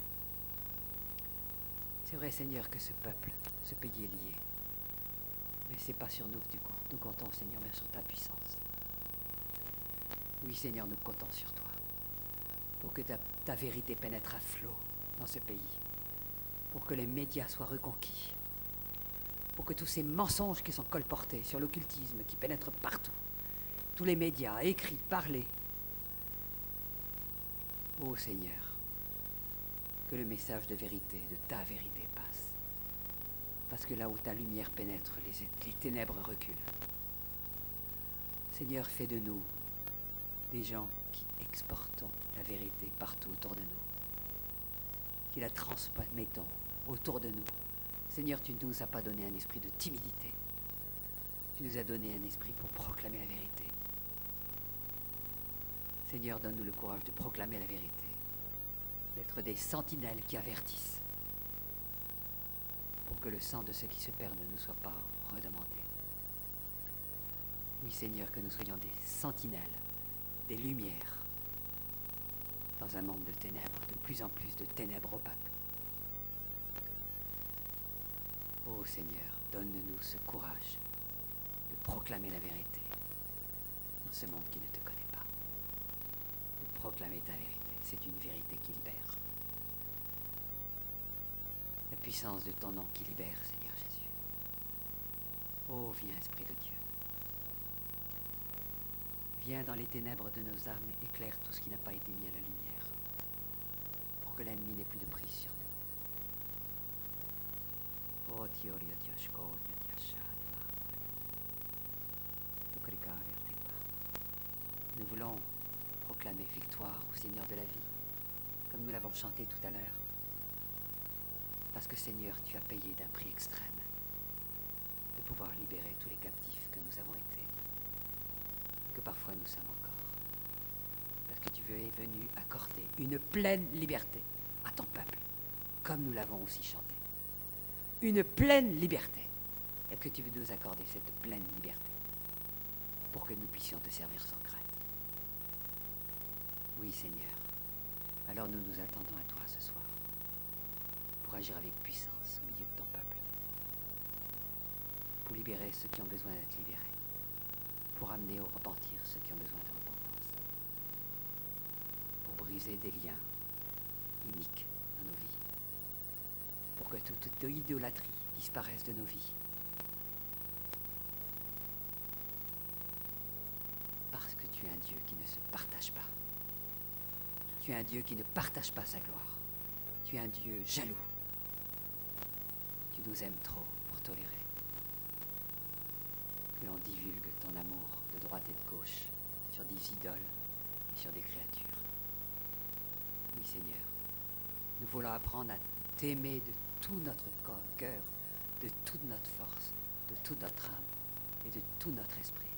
C'est vrai, Seigneur, que ce peuple, ce pays est lié. Mais ce n'est pas sur nous que tu comptes. Nous comptons, Seigneur, mais sur ta puissance. Oui, Seigneur, nous comptons sur toi, pour que ta vérité pénètre à flot dans ce pays, pour que les médias soient reconquis, pour que tous ces mensonges qui sont colportés sur l'occultisme, qui pénètrent partout, tous les médias, écrits, parlés, ô Seigneur, que le message de vérité, de ta vérité passe, parce que là où ta lumière pénètre, les ténèbres reculent. Seigneur, fais de nous des gens qui exportons la vérité partout autour de nous, qui la transmettons autour de nous. Seigneur, tu ne nous as pas donné un esprit de timidité. Tu nous as donné un esprit pour proclamer la vérité. Seigneur, donne-nous le courage de proclamer la vérité, d'être des sentinelles qui avertissent, pour que le sang de ceux qui se perdent ne nous soit pas redemandé. Oui, Seigneur, que nous soyons des sentinelles, des lumières, dans un monde de ténèbres, de plus en plus de ténèbres opaques. Ô Seigneur, donne-nous ce courage de proclamer la vérité dans ce monde qui ne te connaît pas. De proclamer ta vérité, c'est une vérité qui libère. La puissance de ton nom qui libère, Seigneur Jésus. Ô viens, Esprit de Dieu. Viens dans les ténèbres de nos âmes, éclaire tout ce qui n'a pas été mis à la lumière, pour que l'ennemi n'ait plus de prise sur nous. Nous voulons proclamer victoire au Seigneur de la vie, comme nous l'avons chanté tout à l'heure, parce que Seigneur, tu as payé d'un prix extrême de pouvoir libérer tous les captifs que nous avons été, que parfois nous sommes encore, parce que tu es venu accorder une pleine liberté à ton peuple, comme nous l'avons aussi chanté. Une pleine liberté. Est-ce que tu veux nous accorder cette pleine liberté pour que nous puissions te servir sans crainte? Oui, Seigneur, Alors nous nous attendons à toi ce soir pour agir avec puissance au milieu de ton peuple, pour libérer ceux qui ont besoin d'être libérés, pour amener au repentir ceux qui ont besoin de repentance, pour briser des liens iniques dans nos vies, pour que toute idolâtrie disparaisse de nos vies. Parce que tu es un Dieu qui ne se partage pas. Tu es un Dieu qui ne partage pas sa gloire. Tu es un Dieu jaloux. Tu nous aimes trop pour tolérer que l'on divulgue ton amour de droite et de gauche sur des idoles et sur des créatures. Oui, Seigneur, nous voulons apprendre à t'aimer de tout notre cœur, de toute notre force, de toute notre âme et de tout notre esprit,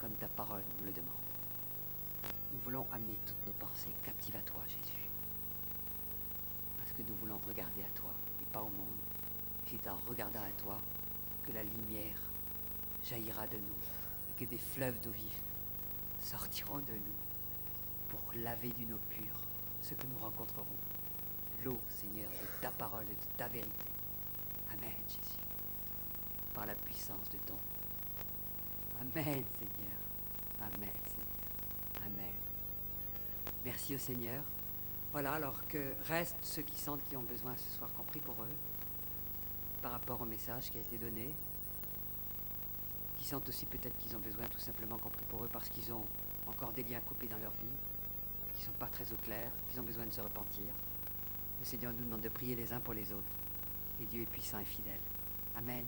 comme ta parole nous le demande. Nous voulons amener toutes nos pensées captives à toi, Jésus, parce que nous voulons regarder à toi et pas au monde. C'est en regardant à toi que la lumière jaillira de nous et que des fleuves d'eau vive sortiront de nous pour laver d'une eau pure ce que nous rencontrerons. L'eau, Seigneur, de ta parole et de ta vérité. Amen, Jésus. Par la puissance de ton nom. Amen, Seigneur. Amen, Seigneur. Amen. Merci au Seigneur. Voilà, alors que restent ceux qui sentent qui ont besoin ce soir qu'on prie pour eux, par rapport au message qui a été donné, qui sentent aussi peut-être qu'ils ont besoin tout simplement qu'on prie pour eux parce qu'ils ont encore des liens coupés dans leur vie, qui ne sont pas très au clair, qu'ils ont besoin de se repentir. Le Seigneur nous demande de prier les uns pour les autres. Et Dieu est puissant et fidèle. Amen.